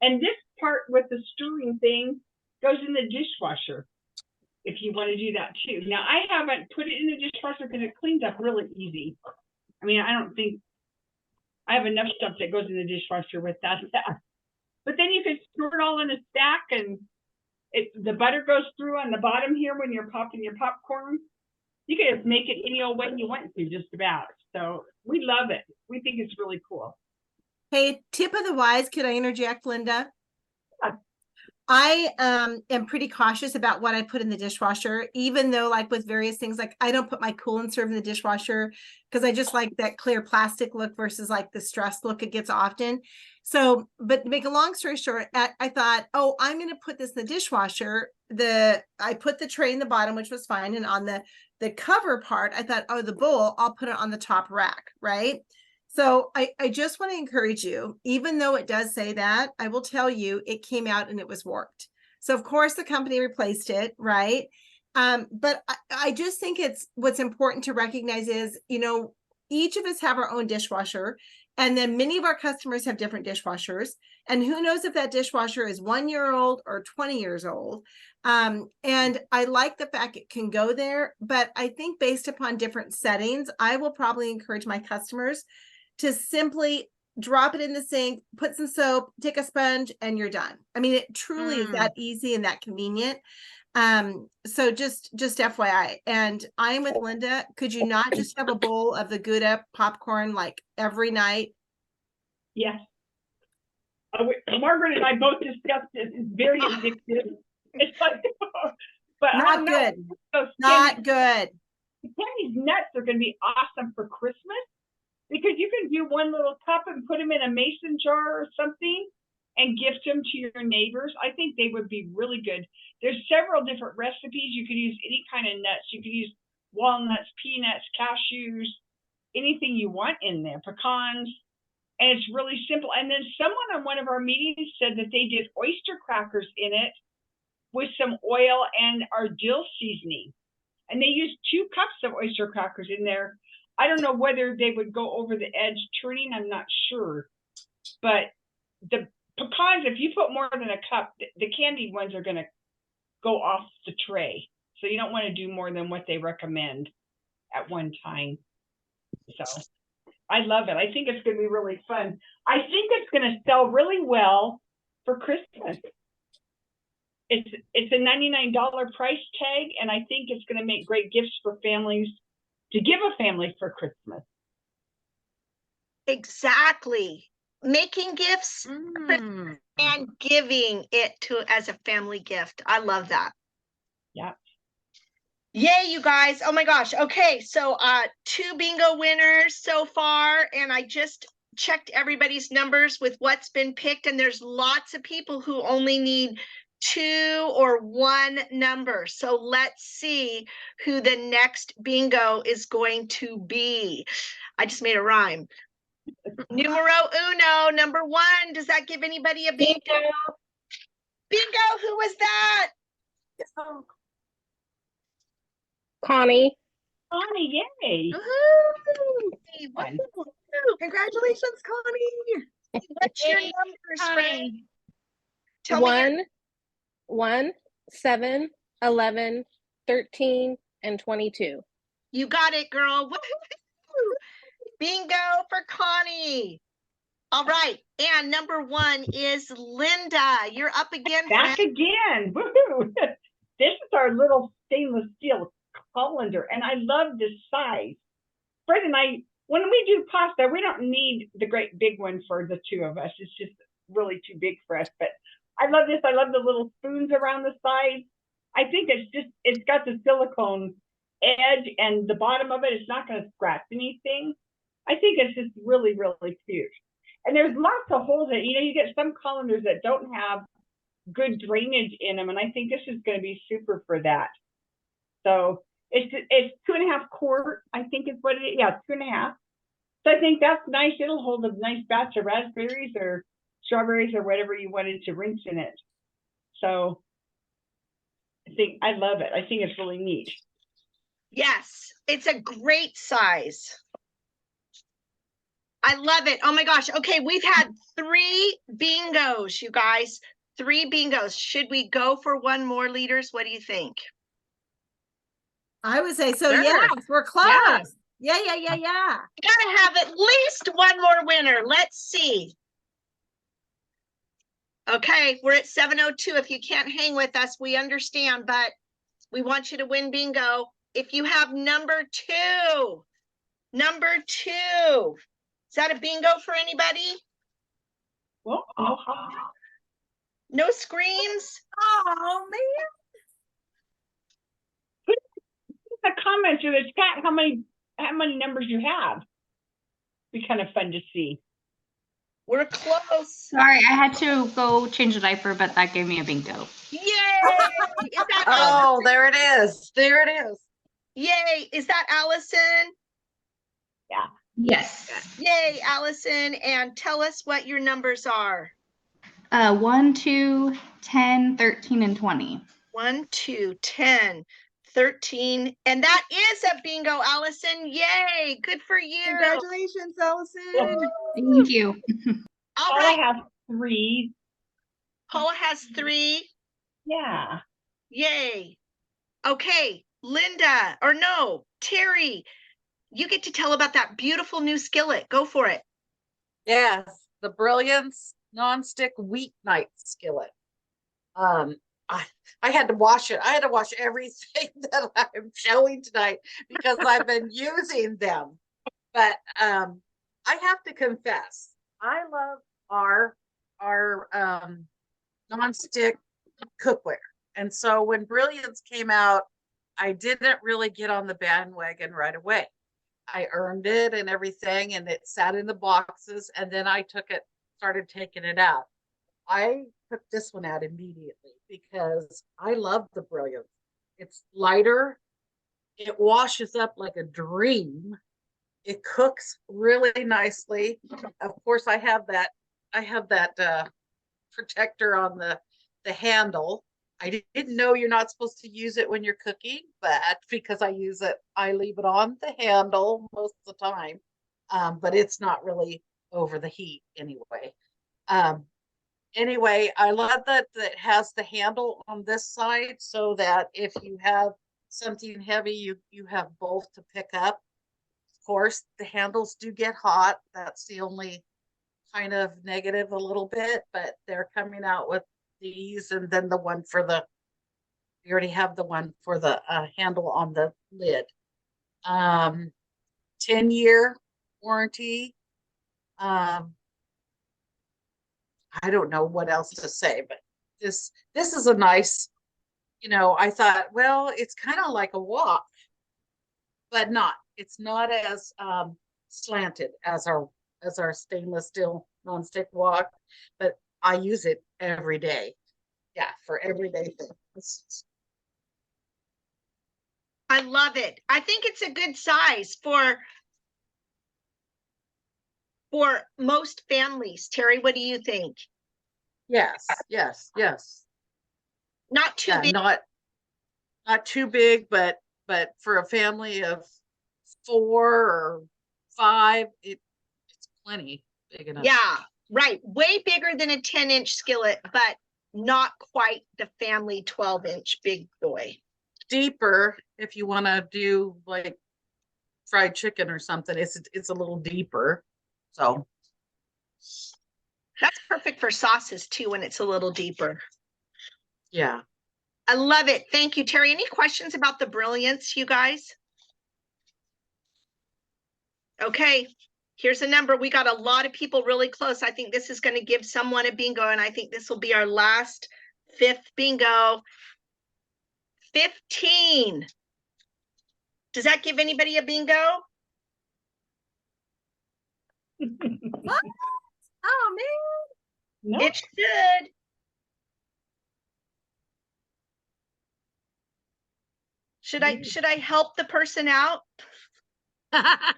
And this part with the stirring thing goes in the dishwasher if you want to do that too. Now I haven't put it in the dishwasher because it cleans up really easy. I mean, I don't think I have enough stuff that goes in the dishwasher with that. But then you can store it all in a stack, and the butter goes through on the bottom here when you're popping your popcorn. You can just make it any old way you want to, just about. So we love it. We think it's really cool. Hey, tip of the wise, could I interject, Linda? Yeah. I am pretty cautious about what I put in the dishwasher, even though like with various things, like I don't put my Cool and Serve in the dishwasher because I just like that clear plastic look versus like the stressed look it gets often. So, but to make a long story short, I thought, oh, I'm going to put this in the dishwasher. I put the tray in the bottom, which was fine. And on the cover part, I thought, oh, the bowl, I'll put it on the top rack, right? So I just want to encourage you, even though it does say that, I will tell you it came out and it was warped. So of course the company replaced it, right? But I just think what's important to recognize is, each of us have our own dishwasher, and then many of our customers have different dishwashers. And who knows if that dishwasher is 1 year old or 20 years old. And I like the fact it can go there, but I think based upon different settings, I will probably encourage my customers to simply drop it in the sink, put some soap, take a sponge, and you're done. I mean, it truly is that easy and that convenient. So just FYI. And I'm with Linda. Could you not just have a bowl of the Gouda popcorn like every night? Yes. Margaret and I both discussed it. It's very addictive. It's like, but Not good. Not good. Kenny's nuts are going to be awesome for Christmas, because you can do one little cup and put them in a mason jar or something and gift them to your neighbors. I think they would be really good. There's several different recipes. You could use any kind of nuts. You could use walnuts, peanuts, cashews, anything you want in there, pecans. And it's really simple. And then someone on one of our meetings said that they did oyster crackers in it with some oil and our dill seasoning. And they used 2 cups of oyster crackers in there. I don't know whether they would go over the edge turning. I'm not sure. But the pecans, if you put more than a cup, the candied ones are going to go off the tray. So you don't want to do more than what they recommend at one time. So I love it. I think it's going to be really fun. I think it's going to sell really well for Christmas. it's a $99 price tag, and I think it's going to make great gifts for families to give a family for Christmas. Exactly. Making gifts and giving it to as a family gift. I love that. Yeah. Yay, you guys. Oh my gosh. Okay, so 2 bingo winners so far, and I just checked everybody's numbers with what's been picked, and there's lots of people who only need 2 or 1 number. So let's see who the next bingo is going to be. I just made a rhyme. Numero uno, number 1. Does that give anybody a bingo? Bingo, who was that? Connie. Connie, yay. Woohoo! Woohoo! Congratulations, Connie. What's your Yay, numbers, friend? Connie. Tell me your 1, 7, 11, 13, and 22. You got it, girl. Woo-hoo-hoo. Bingo for Connie. All right. And number 1 is Linda. You're up again, Back friend. again. Woohoo. This is our little stainless steel colander, and I love this size. Fred and I, when we do pasta, we don't need the great big one for the 2 of us. It's just really too big for us. But I love this. I love the little spoons around the sides. I think it's got the silicone edge, and the bottom of it is not going to scratch anything. I think it's just really, really cute. And there's lots of holes that, you get some colanders that don't have good drainage in them, and I think this is going to be super for that. So it's 2.5 quart, I think is what it is. Yeah, 2.5. So I think that's nice. It'll hold a nice batch of raspberries or strawberries or whatever you wanted to rinse in it. So I love it. I think it's really neat. Yes, it's a great size. I love it. Oh my gosh. Okay, we've had 3 bingos, you guys. 3 bingos. Should we go for 1 more, leaders? What do you think? I would say so. Sure. Yes, we're close. Yeah. Yeah. We gotta have at least 1 more winner. Let's see. Okay, we're at 7:02. If you can't hang with us, we understand, but we want you to win bingo. If you have number 2, is that a bingo for anybody? Well, No screams? Oh man. Put a comment to the chat how many numbers you have. Be kind of fun to see. We're close. Sorry, I had to go change the diaper, but that gave me a bingo. Yay! Is that Oh, there it is. There it is. Yay! Is that Allison? Yeah. Yes. Yay, Allison! And tell us what your numbers are. 1, 2, 10, 13, and 20. 1, 2, 10, 13, and that is a bingo, Allison. Yay! Good for you. Congratulations, Allison. Thank you. All Paula right. has 3. Paula has 3. Yeah. Yay. Okay, Linda, or no, Terry, you get to tell about that beautiful new skillet. Go for it. Yes, the Brilliance nonstick weeknight skillet. I had to wash it. I had to wash everything that I'm showing tonight because I've been using them. But I have to confess, I love our nonstick cookware. And so when Brilliance came out, I didn't really get on the bandwagon right away. I earned it and everything, and it sat in the boxes, and then I started taking it out. I took this one out immediately because I love the Brilliance. It's lighter. It washes up like a dream. It cooks really nicely. Of course, I have that protector on the handle. I didn't know you're not supposed to use it when you're cooking, but because I leave it on the handle most of the time. But it's not really over the heat anyway. Anyway, I love that it has the handle on this side so that if you have something heavy, you have both to pick up. Of course, the handles do get hot. That's the only kind of negative a little bit, but they're coming out with these, and then the one for the, we already have the one for the handle on the lid. 10-year warranty. I don't know what else to say, but this is a nice, I thought, well, it's kind of like a wok, but not. It's not as slanted as our stainless steel nonstick wok, but I use it every day. Yeah, for everyday things. I love it. I think it's a good size for most families. Terry, what do you think? Yes. Not too Yeah, big. not too big, but for a family of 4 or 5, it's plenty big enough. Yeah, right. Way bigger than a 10-inch skillet, but not quite the family 12-inch big boy. Deeper if you want to do like fried chicken or something. It's a little deeper. So that's perfect for sauces too when it's a little deeper. Yeah. I love it. Thank you, Terry. Any questions about the brilliance, you guys? Okay, here's a number. We got a lot of people really close. I think this is going to give someone a bingo, and I think this will be our last 5th bingo. 15. Does that give anybody a bingo? What? Oh man. No. It should. Should I help the person out? I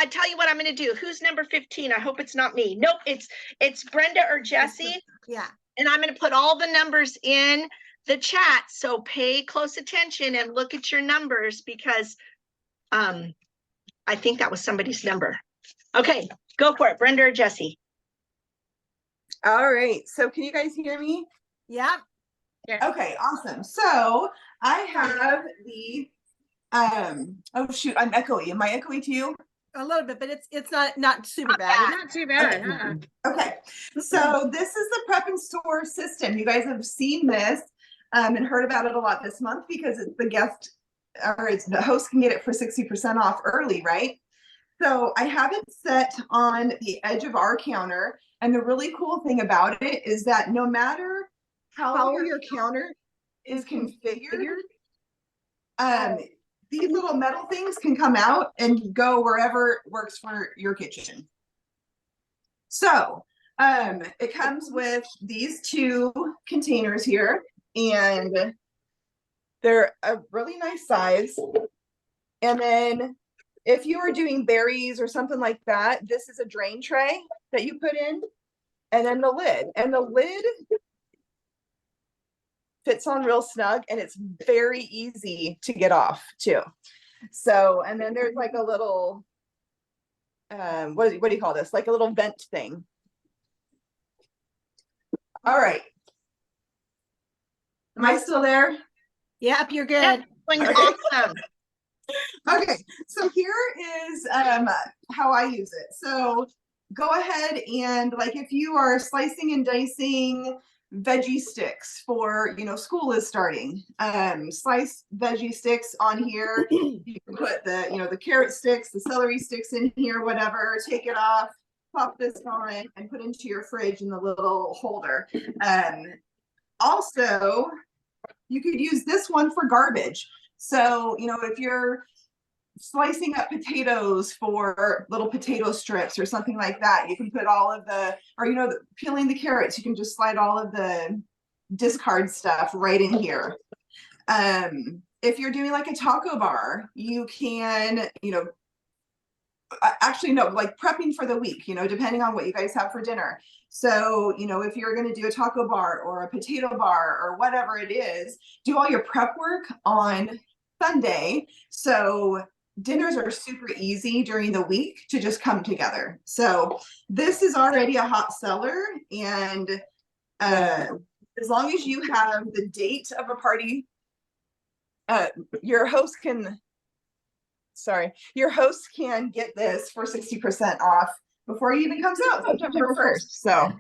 tell you what I'm going to do. Who's number 15? I hope it's not me. Nope, it's Brenda or Jesse. Yeah. And I'm going to put all the numbers in the chat. So pay close attention and look at your numbers because I think that was somebody's number. Okay, go for it, Brenda or Jesse. All right. So can you guys hear me? Yeah. Okay, awesome. So I have the oh shoot, I'm echoey. Am I echoey to you? A little bit, but it's not super bad. Not too bad, huh? Okay, so this is the prep and store system. You guys have seen this and heard about it a lot this month because it's the guest or it's the host can get it for 60% off early, right? So I have it set on the edge of our counter. And the really cool thing about it is that no matter how your counter is configured, these little metal things can come out and go wherever works for your kitchen. So it comes with these 2 containers here, and they're a really nice size. And then if you were doing berries or something like that, this is a drain tray that you put in, and then the lid. And the lid fits on real snug, and it's very easy to get off too. So, and then there's like a little, what do you call this? Like a little vent thing. All right. Am I still there? Yep, you're good. Yep, awesome. Okay, so here is how I use it. So go ahead and like if you are slicing and dicing veggie sticks for, school is starting, slice veggie sticks on here. You can put the, the carrot sticks, the celery sticks in here, whatever, take it off, pop this on and put into your fridge in the little holder. Also, you could use this one for garbage. So, if you're slicing up potatoes for little potato strips or something like that, you can put all of the, or, peeling the carrots, you can just slide all of the discard stuff right in here. If you're doing like a taco bar, you can, actually, no, like prepping for the week, depending on what you guys have for dinner. So, if you're going to do a taco bar or a potato bar or whatever it is, do all your prep work on Sunday. So dinners are super easy during the week to just come together. So this is already a hot seller. And as long as you have the date of a party, your host can get this for 60% off before it even comes out September 1st. So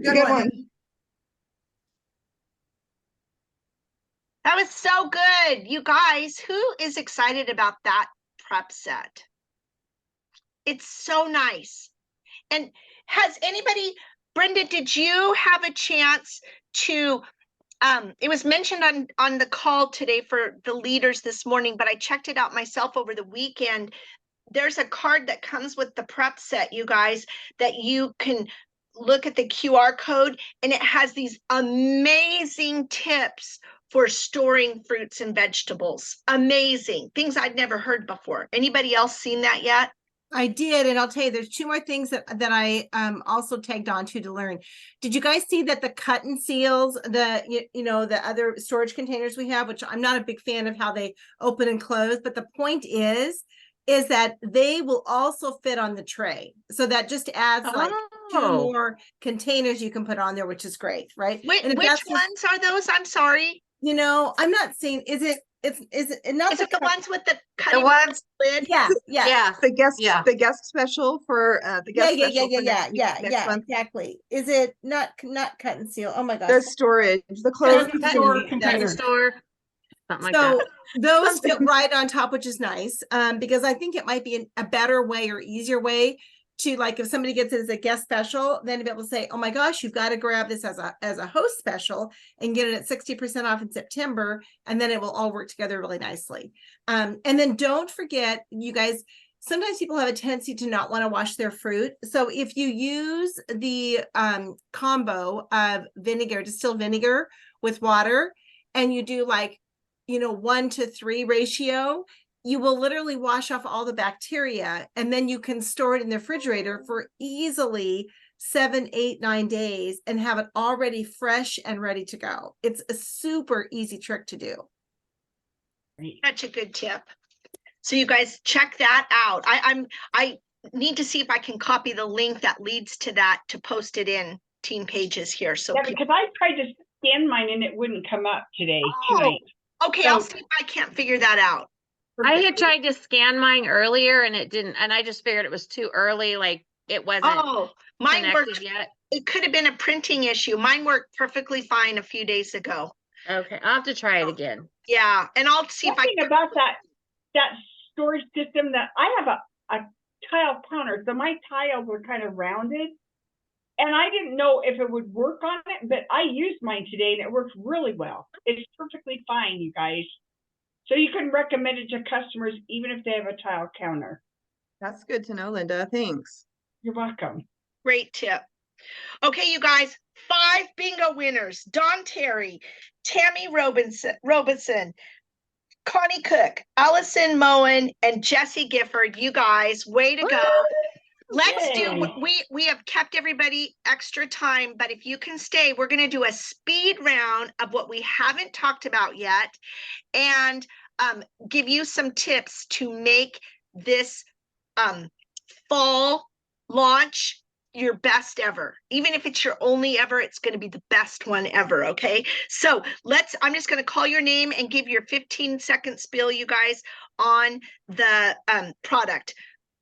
Good one. That was so good. You guys, who is excited about that prep set? It's so nice. And has anybody, Brenda, did you have a chance to, it was mentioned on the call today for the leaders this morning, but I checked it out myself over the weekend. There's a card that comes with the prep set, you guys, that you can look at the QR code, and it has these amazing tips for storing fruits and vegetables. Amazing things I'd never heard before. Anybody else seen that yet? I did, and I'll tell you, there's two more things that I also tagged on to learn. Did you guys see that the cut and seals, the you know, the other storage containers we have, which I'm not a big fan of how they open and close, but the point is that they will also fit on the tray. So that just adds like two more containers you can put on there, which is great, right? Which Just, ones are those? I'm sorry. you know, I'm not saying, is it not Is it the ones with the The cutting ones, lid? Yeah. The guest, Yeah. the guest special for the guest special for next week, next month. exactly. Is it not cut and seal? Oh my gosh. The storage, the closed Store container. Store, something like So that. those fit right on top, which is nice, because I think it might be a better way or easier way to, like, if somebody gets it as a guest special, then to be able to say, oh my gosh, you've got to grab this as a host special and get it at 60% off in September, and then it will all work together really nicely. And then don't forget, you guys, sometimes people have a tendency to not want to wash their fruit. So if you use the combo of vinegar, distilled vinegar with water, and you do like, you know, 1-to-3 ratio, you will literally wash off all the bacteria, and then you can store it in the refrigerator for easily 7, 8, 9 days and have it already fresh and ready to go. It's a super easy trick to do. Such a good tip. So you guys check that out. I need to see if I can copy the link that leads to that to post it in Team Pages here. So Yeah, because I tried to scan mine and it wouldn't come up tonight. Okay, So- I'll see if I can't figure that out. I had tried to scan mine earlier and it didn't, and I just figured it was too early, like it wasn't Mine connected worked. yet. It could have been a printing issue. Mine worked perfectly fine a few days ago. Okay, I'll have to try it again. Yeah, and I'll see if I Something about that storage system, that I have a tile counter, so my tiles are kind of rounded. And I didn't know if it would work on it, but I used mine today and it works really well. It's perfectly fine, you guys. So you can recommend it to customers even if they have a tile counter. That's good to know, Linda. Thanks. You're welcome. Great tip. Okay, you guys, 5 bingo winners: Dawn Terry, Tammy Robinson, Connie Cook, Allison Moen, and Jesse Gifford. You guys, way to go. Let's do, we have kept everybody extra time, but if you can stay, we're going to do a speed round of what we haven't talked about yet, and give you some tips to make this fall launch your best ever. Even if it's your only ever, it's going to be the best one ever. Okay, so I'm just going to call your name and give your 15-second spiel, you guys, on the product.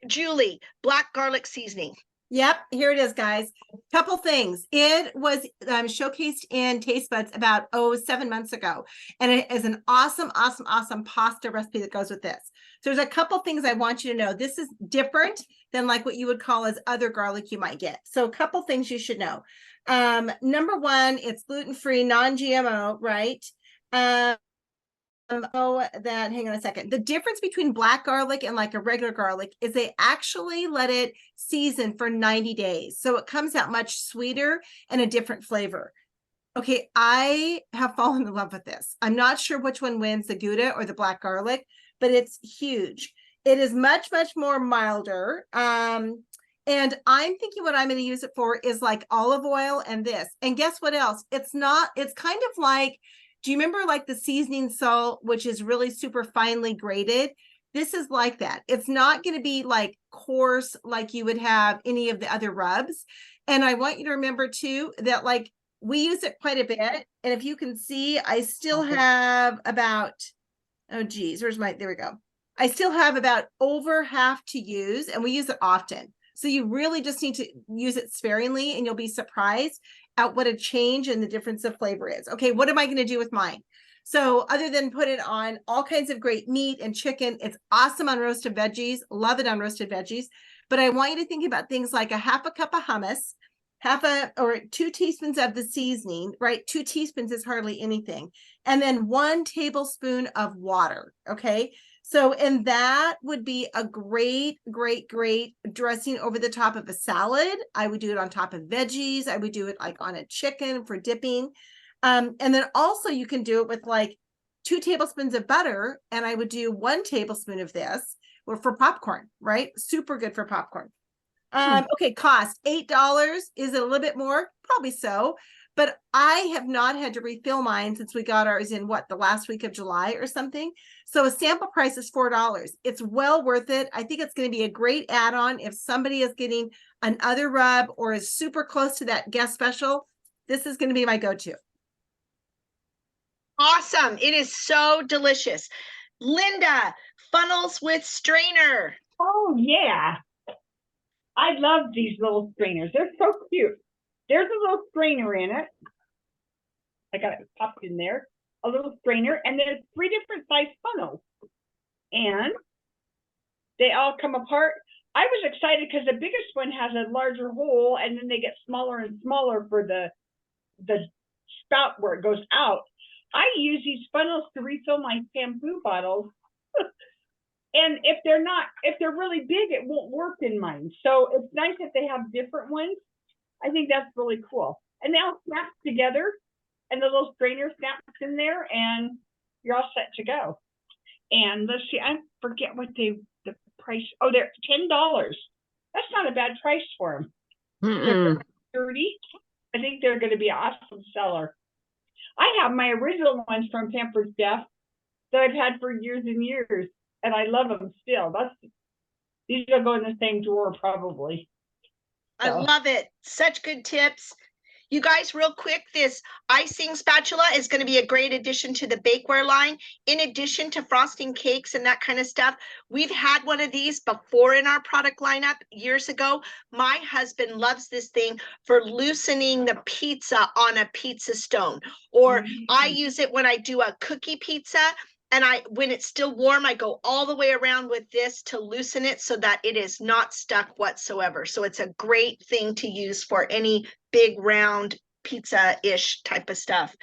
Julie, black garlic seasoning. Yep, here it is, guys. Couple things. It was showcased in Taste Buds about 7 months ago, and it is an awesome pasta recipe that goes with this. So there's a couple things I want you to know. This is different than like what you would call as other garlic you might get. So a couple things you should know. Number one, it's gluten-free, non-GMO, right? Hang on a second. The difference between black garlic and like a regular garlic is they actually let it season for 90 days. So it comes out much sweeter and a different flavor. Okay, I have fallen in love with this. I'm not sure which one wins, the Gouda or the black garlic, but it's huge. It is much more milder. And I'm thinking what I'm going to use it for is like olive oil and this. And guess what else? It's kind of like, do you remember like the seasoning salt, which is really super finely grated? This is like that. It's not going to be like coarse like you would have any of the other rubs. And I want you to remember too that like we use it quite a bit. And if you can see, I still have about, oh geez, there we go. I still have about over half to use, and we use it often. So you really just need to use it sparingly and you'll be surprised. out what a change in the difference of flavor is. Okay, what am I going to do with mine? So other than put it on all kinds of great meat and chicken, it's awesome on roasted veggies. Love it on roasted veggies. But I want you to think about things like a half a cup of hummus, or 2 teaspoons of the seasoning, right? 2 teaspoons is hardly anything. And then 1 tablespoon of water. Okay. So, and that would be a great, great, great dressing over the top of a salad. I would do it on top of veggies. I would do it like on a chicken for dipping. And then also you can do it with like 2 tablespoons of butter. And I would do 1 tablespoon of this for popcorn, right? Super good for popcorn. Okay, cost $8. Is it a little bit more? Probably so. But I have not had to refill mine since we got ours in the last week of July or something. So a sample price is $4. It's well worth it. I think it's going to be a great add-on if somebody is getting an other rub or is super close to that guest special. This is going to be my go-to. Awesome. It is so delicious. Linda, funnels with strainer. Oh, yeah. I love these little strainers. They're so cute. There's a little strainer in it. I got it popped in there. A little strainer. And there's 3 different size funnels. And they all come apart. I was excited because the biggest one has a larger hole, and then they get smaller and smaller for the spout where it goes out. I use these funnels to refill my shampoo bottles. And if they're really big, it won't work in mine. So it's nice that they have different ones. I think that's really cool. And they all snap together, and the little strainer snaps in there, and you're all set to go. And let's see, I forget what the price. Oh, they're $10. That's not a bad price for them. They're $30. I think they're going to be an awesome seller. I have my original ones from Pampered that I've had for years and years, and I love them still. These will go in the same drawer probably. I love it. Such good tips. You guys, real quick, this icing spatula is going to be a great addition to the bakeware line. In addition to frosting cakes and that kind of stuff, we've had one of these before in our product lineup years ago. My husband loves this thing for loosening the pizza on a pizza stone. Or I use it when I do a cookie pizza. And when it's still warm, I go all the way around with this to loosen it so that it is not stuck whatsoever. So it's a great thing to use for any big round pizza-ish type of stuff.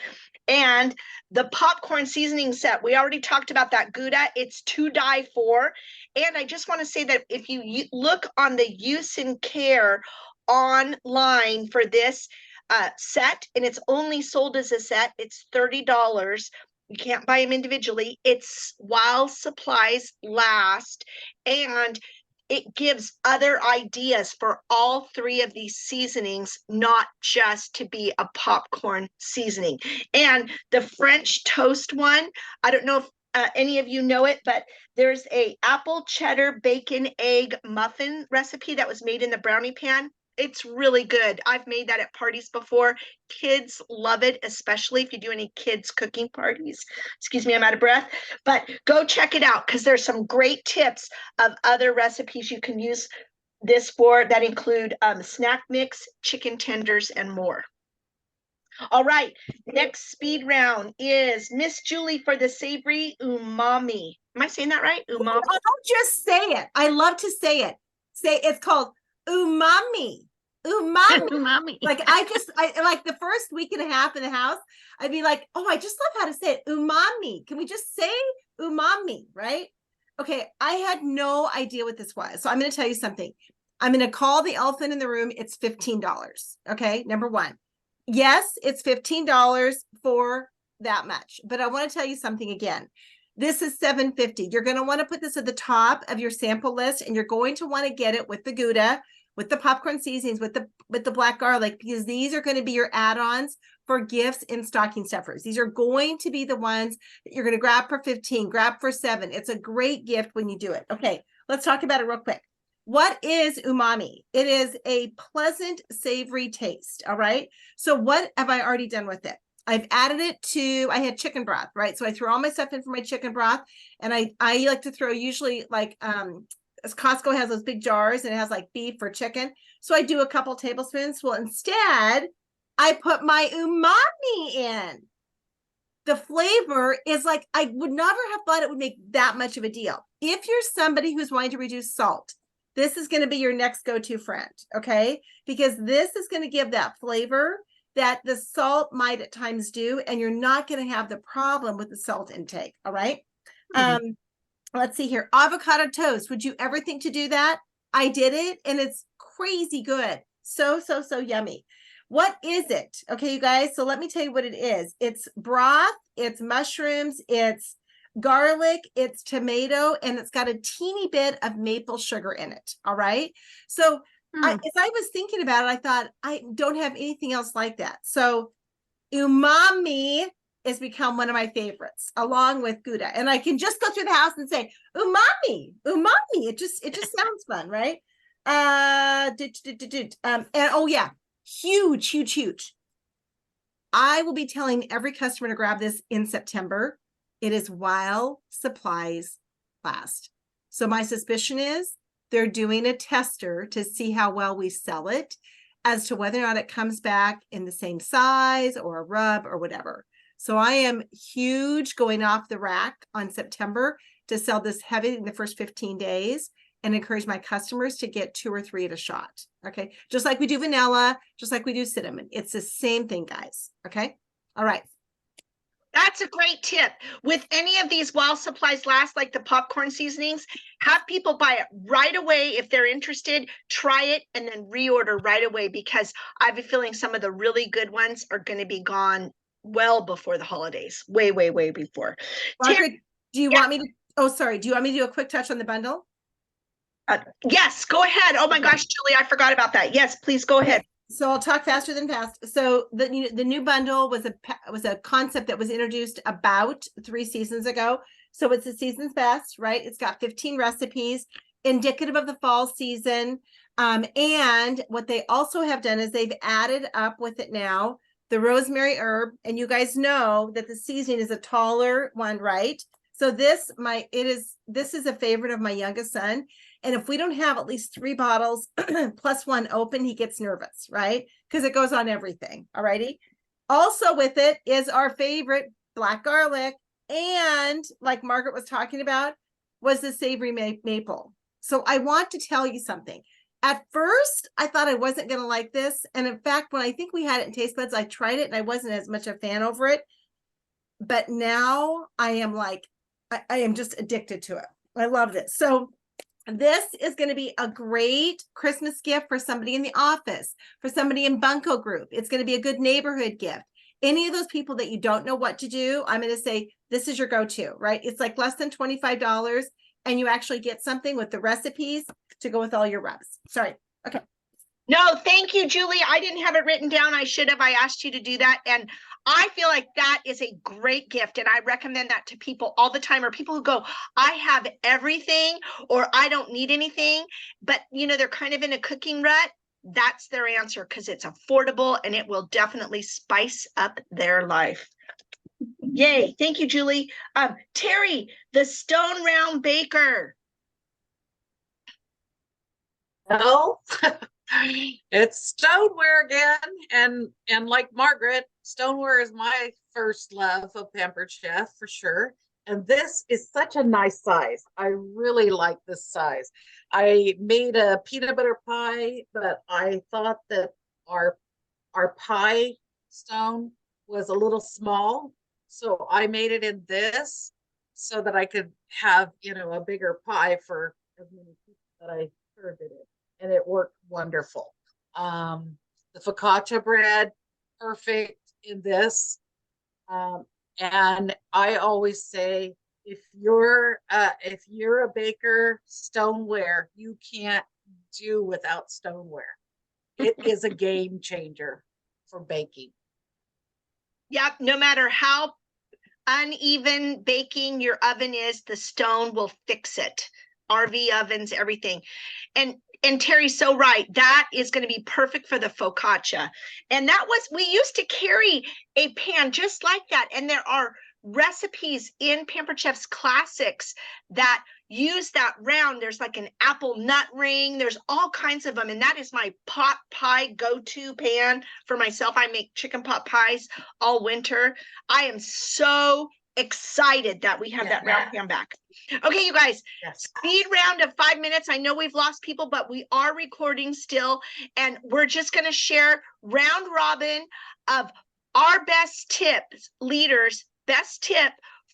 And the popcorn seasoning set, we already talked about that Gouda. It's to die for. And I just want to say that if you look on the use and care online for this set, and it's only sold as a set, it's $30. You can't buy them individually. It's while supplies last, and it gives other ideas for all 3 of these seasonings, not just to be a popcorn seasoning. And the French toast one, I don't know if any of you know it, but there's a apple cheddar bacon egg muffin recipe that was made in the brownie pan. It's really good. I've made that at parties before. Kids love it, especially if you do any kids cooking parties. Excuse me, I'm out of breath. But go check it out because there's some great tips of other recipes you can use this for that include snack mix, chicken tenders, and more. All right, next speed round is Miss Julie for the savory umami. Am I saying that right? Umami? Oh, don't just say it. I love to say it. It's called umami. Umami. Like I like the first week and a half in the house, I'd be like, oh, I just love how to say it. Umami. Can we just say umami, right? Okay, I had no idea what this was. So I'm going to tell you something. I'm going to call the elephant in the room. It's $15. Okay, number 1. Yes, it's $15 for that much. But I want to tell you something again. This is $7.50. You're going to want to put this at the top of your sample list, and you're going to want to get it with the Gouda, with the popcorn seasonings, with the black garlic, because these are going to be your add-ons for gifts and stocking stuffers. These are going to be the ones that you're going to grab for 15, grab for 7. It's a great gift when you do it. Okay, let's talk about it real quick. What is umami? It is a pleasant, savory taste. All right. So what have I already done with it? I've added it to, I had chicken broth, right? So I threw all my stuff in for my chicken broth, and I like to throw usually like, as Costco has those big jars and it has like beef or chicken. So I do a couple tablespoons. Well, instead I put my umami in. The flavor is like, I would never have thought it would make that much of a deal. If you're somebody who's wanting to reduce salt, this is going to be your next go-to friend, okay? Because this is going to give that flavor that the salt might at times do, and you're not going to have the problem with the salt intake, all right? Let's see here. Avocado toast. Would you ever think to do that? I did it, and it's crazy good. So yummy. What is it? Okay, you guys, so let me tell you what it is. It's broth, it's mushrooms, it's garlic, it's tomato, and it's got a teeny bit of maple sugar in it, all right? So as I was thinking about it, I thought, I don't have anything else like that. So umami has become one of my favorites, along with Gouda. And I can just go through the house and say, umami. It just sounds fun, right? And oh yeah, huge. I will be telling every customer to grab this in September. It is while supplies last. So my suspicion is they're doing a tester to see how well we sell it, as to whether or not it comes back in the same size or a rub or whatever. So I am huge going off the rack on September to sell this heavy in the first 15 days and encourage my customers to get 2 or 3 at a shot. Okay. Just like we do vanilla, just like we do cinnamon. It's the same thing, guys. Okay. All right. That's a great tip. With any of these while supplies last, like the popcorn seasonings, have people buy it right away if they're interested, try it, and then reorder right away, because I have a feeling some of the really good ones are going to be gone well before the holidays. Way before. Margaret, do you want me to, oh, sorry. Do you want me to do a quick touch on the bundle? Yes, go ahead. Oh my gosh, Julie, I forgot about that. Yes, please go ahead. So I'll talk faster than fast. So the new bundle was a concept that was introduced about 3 seasons ago. So it's the season's best, right? It's got 15 recipes indicative of the fall season. And what they also have done is they've added up with it now the rosemary herb, and you guys know that the seasoning is a taller one, right? So this is a favorite of my youngest son. And if we don't have at least 3 bottles plus 1 open, he gets nervous, right? Because it goes on everything. All righty. Also with it is our favorite black garlic. And like Margaret was talking about, was the savory maple. So I want to tell you something. At first, I thought I wasn't going to like this. And in fact, when I think we had it in taste buds, I tried it and I wasn't as much a fan over it. But now I am like, I am just addicted to it. I love this. So this is going to be a great Christmas gift for somebody in the office, for somebody in Bunko group. It's going to be a good neighborhood gift. Any of those people that you don't know what to do, I'm going to say, this is your go-to, right? It's like less than $25 and you actually get something with the recipes to go with all your rubs. Sorry. Okay. No, thank you, Julie. I didn't have it written down. I should have. I asked you to do that. And I feel like that is a great gift. And I recommend that to people all the time, or people who go, I have everything, or I don't need anything, but they're kind of in a cooking rut. That's their answer, because it's affordable and it will definitely spice up their life. Yay. Thank you, Julie. Terry, the Stone Round Baker. No. It's stoneware again, and like Margaret, stoneware is my first love of Pampered Chef for sure. And this is such a nice size. I really like this size. I made a peanut butter pie, but I thought that our pie stone was a little small, so I made it in this so that I could have a bigger pie for as many people that I served it in. And it worked wonderful. The focaccia bread, perfect in this. And I always say, if you're a baker, stoneware, you can't do without stoneware. It is a game changer for baking. Yep, no matter how uneven baking your oven is, the stone will fix it. RV ovens, everything. And Terry's so right. That is going to be perfect for the focaccia. And we used to carry a pan just like that. And there are recipes in Pampered Chef's classics that use that round. There's like an apple nut ring. There's all kinds of them. And that is my pot pie go-to pan for myself. I make chicken pot pies all winter. I am so excited that we have that round pan back. Okay, you guys, speed round of 5 minutes. I know we've lost people, but we are recording still. And we're just going to share round robin of our best tips, leaders, best tip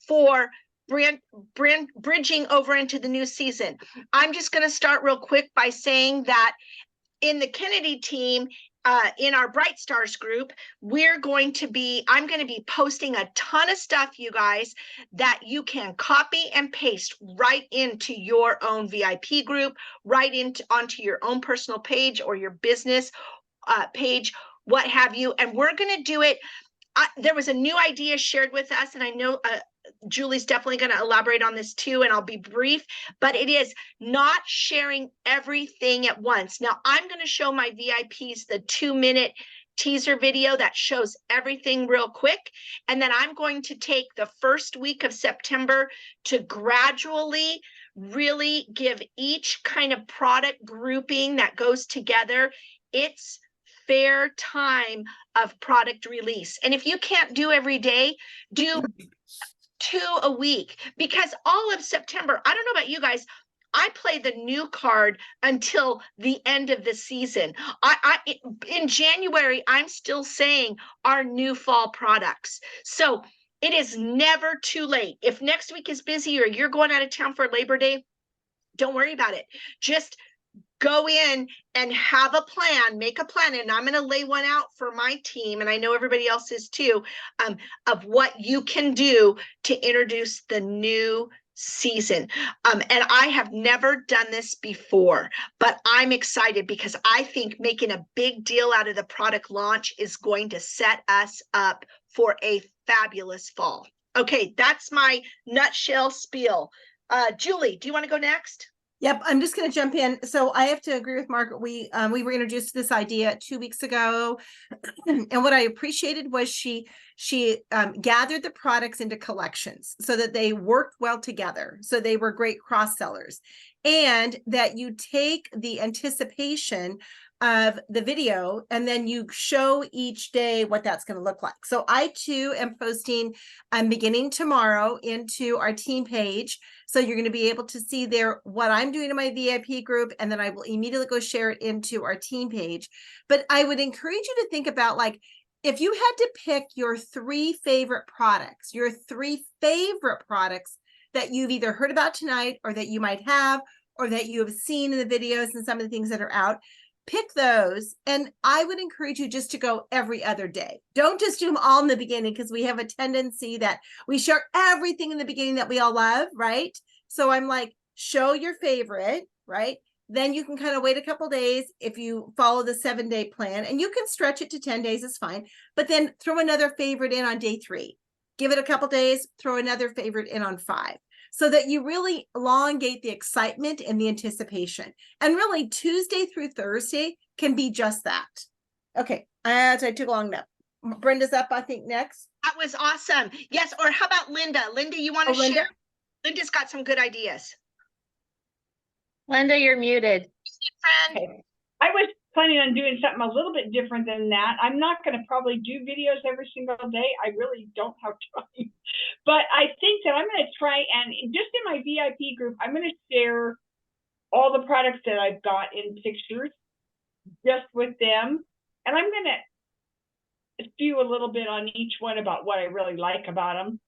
for bridging over into the new season. I'm just going to start real quick by saying that in the Kennedy team, in our Bright Stars group, I'm going to be posting a ton of stuff, you guys, that you can copy and paste right into your own VIP group, right onto your own personal page or your business page, what have you. And we're going to do it. There was a new idea shared with us, and I know Julie's definitely going to elaborate on this too, and I'll be brief, but it is not sharing everything at once. Now, I'm going to show my VIPs the 2-minute teaser video that shows everything real quick, and then I'm going to take the first week of September to gradually really give each kind of product grouping that goes together its fair time of product release. And if you can't do every day, do 2 a week, because all of September, I don't know about you guys, I play the new card until the end of the season. In January, I'm still saying our new fall products. So it is never too late. If next week is busy or you're going out of town for Labor Day, don't worry about it. Just go in and have a plan, make a plan. And I'm going to lay one out for my team, and I know everybody else is too, of what you can do to introduce the new season. And I have never done this before, but I'm excited because I think making a big deal out of the product launch is going to set us up for a fabulous fall. Okay, that's my nutshell spiel. Julie, do you want to go next? Yep, I'm just going to jump in. So I have to agree with Margaret. We were introduced to this idea 2 weeks ago, and what I appreciated was she gathered the products into collections so that they worked well together. So they were great cross sellers, and that you take the anticipation of the video and then you show each day what that's going to look like. So I too am posting beginning tomorrow into our team page. So you're going to be able to see there what I'm doing in my VIP group, and then I will immediately go share it into our team page. But I would encourage you to think about, like, if you had to pick your 3 favorite products, that you've either heard about tonight or that you might have, or that you have seen in the videos and some of the things that are out, pick those. And I would encourage you just to go every other day. Don't just do them all in the beginning, because we have a tendency that we share everything in the beginning that we all love, right? So I'm like, show your favorite, right? Then you can kind of wait a couple days if you follow the 7-day plan, and you can stretch it to 10 days, is fine. But then throw another favorite in on day 3. Give it a couple days, throw another favorite in on 5. So that you really elongate the excitement and the anticipation. And really, Tuesday through Thursday can be just that. Okay, I took long enough. Brenda's up, I think, next. That was awesome. Yes, or how about Linda? Linda, you want to share? Linda's got some good ideas. Linda, you're muted. Okay. I was planning on doing something a little bit different than that. I'm not going to probably do videos every single day. I really don't have time. But I think that I'm going to try, and just in my VIP group, I'm going to share all the products that I've got in pictures just with them. And I'm going to spew a little bit on each one about what I really like about them.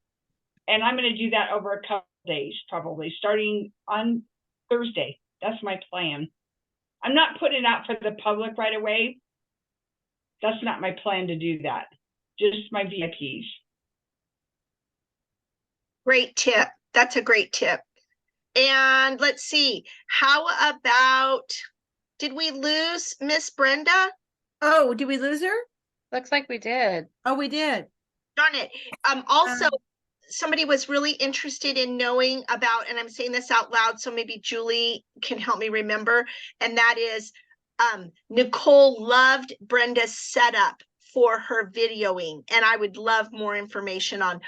And I'm going to do that over a couple of days, probably starting on Thursday. That's my plan. I'm not putting it out for the public right away. That's not my plan to do that. Just my VIPs. Great tip. That's a great tip. And let's see. How about, did we lose Miss Brenda? Oh, did we lose her? Looks like we did. Oh, we did. Darn it. Also, somebody was really interested in knowing about, and I'm saying this out loud, so maybe Julie can help me remember, and that is Nicole loved Brenda's setup for her videoing, and I would love more information on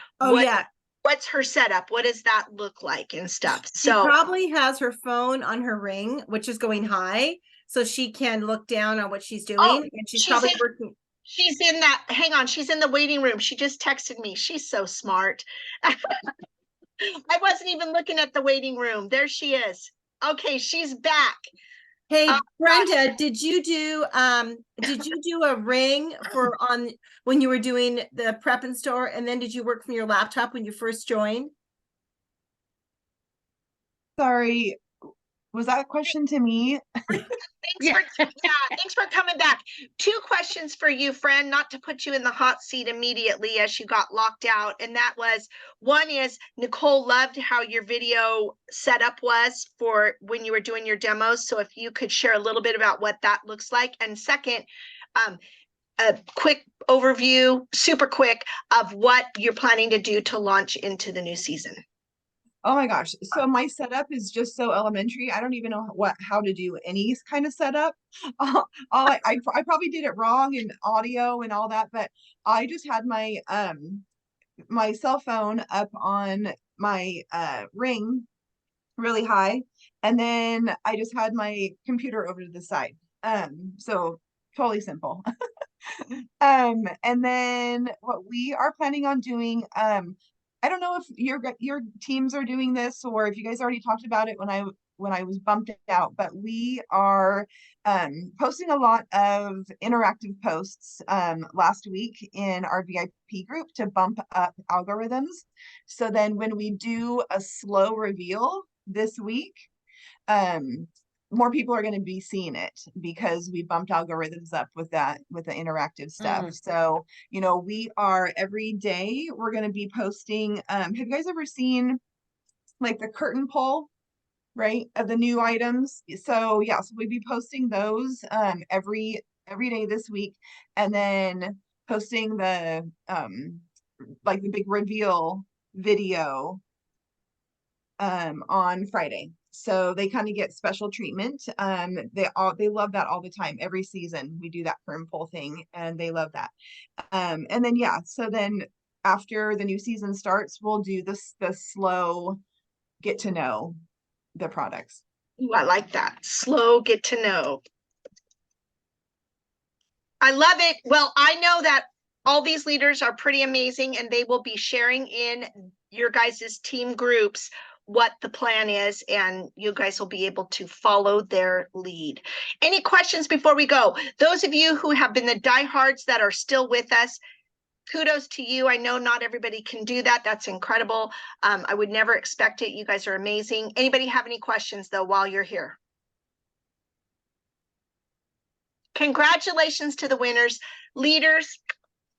what's her setup? What does that look like and stuff? She So probably has her phone on her ring, which is going high, so she can look down on what she's doing, and she's probably working. She's in that, hang on, she's in the waiting room. She just texted me. She's so smart. I wasn't even looking at the waiting room. There she is. Okay, she's back. Hey, Brenda, did you do a ring for on when you were doing the prep and store, and then did you work from your laptop when you first joined? Sorry, was that a question to me? Thanks for coming back. 2 questions for you, friend, not to put you in the hot seat immediately as you got locked out. And that was, one is Nicole loved how your video setup was for when you were doing your demos. So if you could share a little bit about what that looks like. And second, a quick overview, super quick, of what you're planning to do to launch into the new season. Oh my gosh. So my setup is just so elementary. I don't even know how to do any kind of setup. I probably did it wrong in audio and all that, but I just had my my cell phone up on my ring really high, and then I just had my computer over to the side. So totally simple. And then what we are planning on doing, I don't know if your teams are doing this or if you guys already talked about it when I was bumped out, but we are posting a lot of interactive posts last week in our VIP group to bump up algorithms. So then when we do a slow reveal this week, more people are going to be seeing it because we bumped algorithms up with the interactive stuff. So, you know, we are every day we're going to be posting. Have you guys ever seen like the curtain poll, right, of the new items? So yeah, so we'll be posting those every day this week, and then posting the like the big reveal video on Friday. So they kind of get special treatment. They love that all the time. Every season we do that curtain poll thing, and they love that. And then yeah, so then after the new season starts, we'll do the slow get to know the products. Ooh, I like that. Slow get to know. I love it. Well, I know that all these leaders are pretty amazing, and they will be sharing in your guys' team groups what the plan is, and you guys will be able to follow their lead. Any questions before we go? Those of you who have been the diehards that are still with us, kudos to you. I know not everybody can do that. That's incredible. I would never expect it. You guys are amazing. Anybody have any questions though while you're here? Congratulations to the winners. Leaders,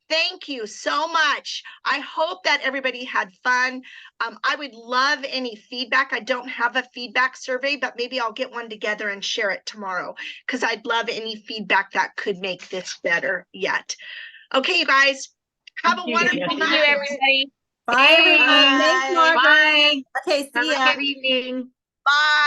thank you so much. I hope that everybody had fun. I would love any feedback. I don't have a feedback survey, but maybe I'll get one together and share it tomorrow because I'd love any feedback that could make this better yet. Okay, you guys, have a wonderful night. Thank you, everybody. Bye, everyone. Thanks, Margaret. Bye. Okay, see Have ya. a good evening. Bye.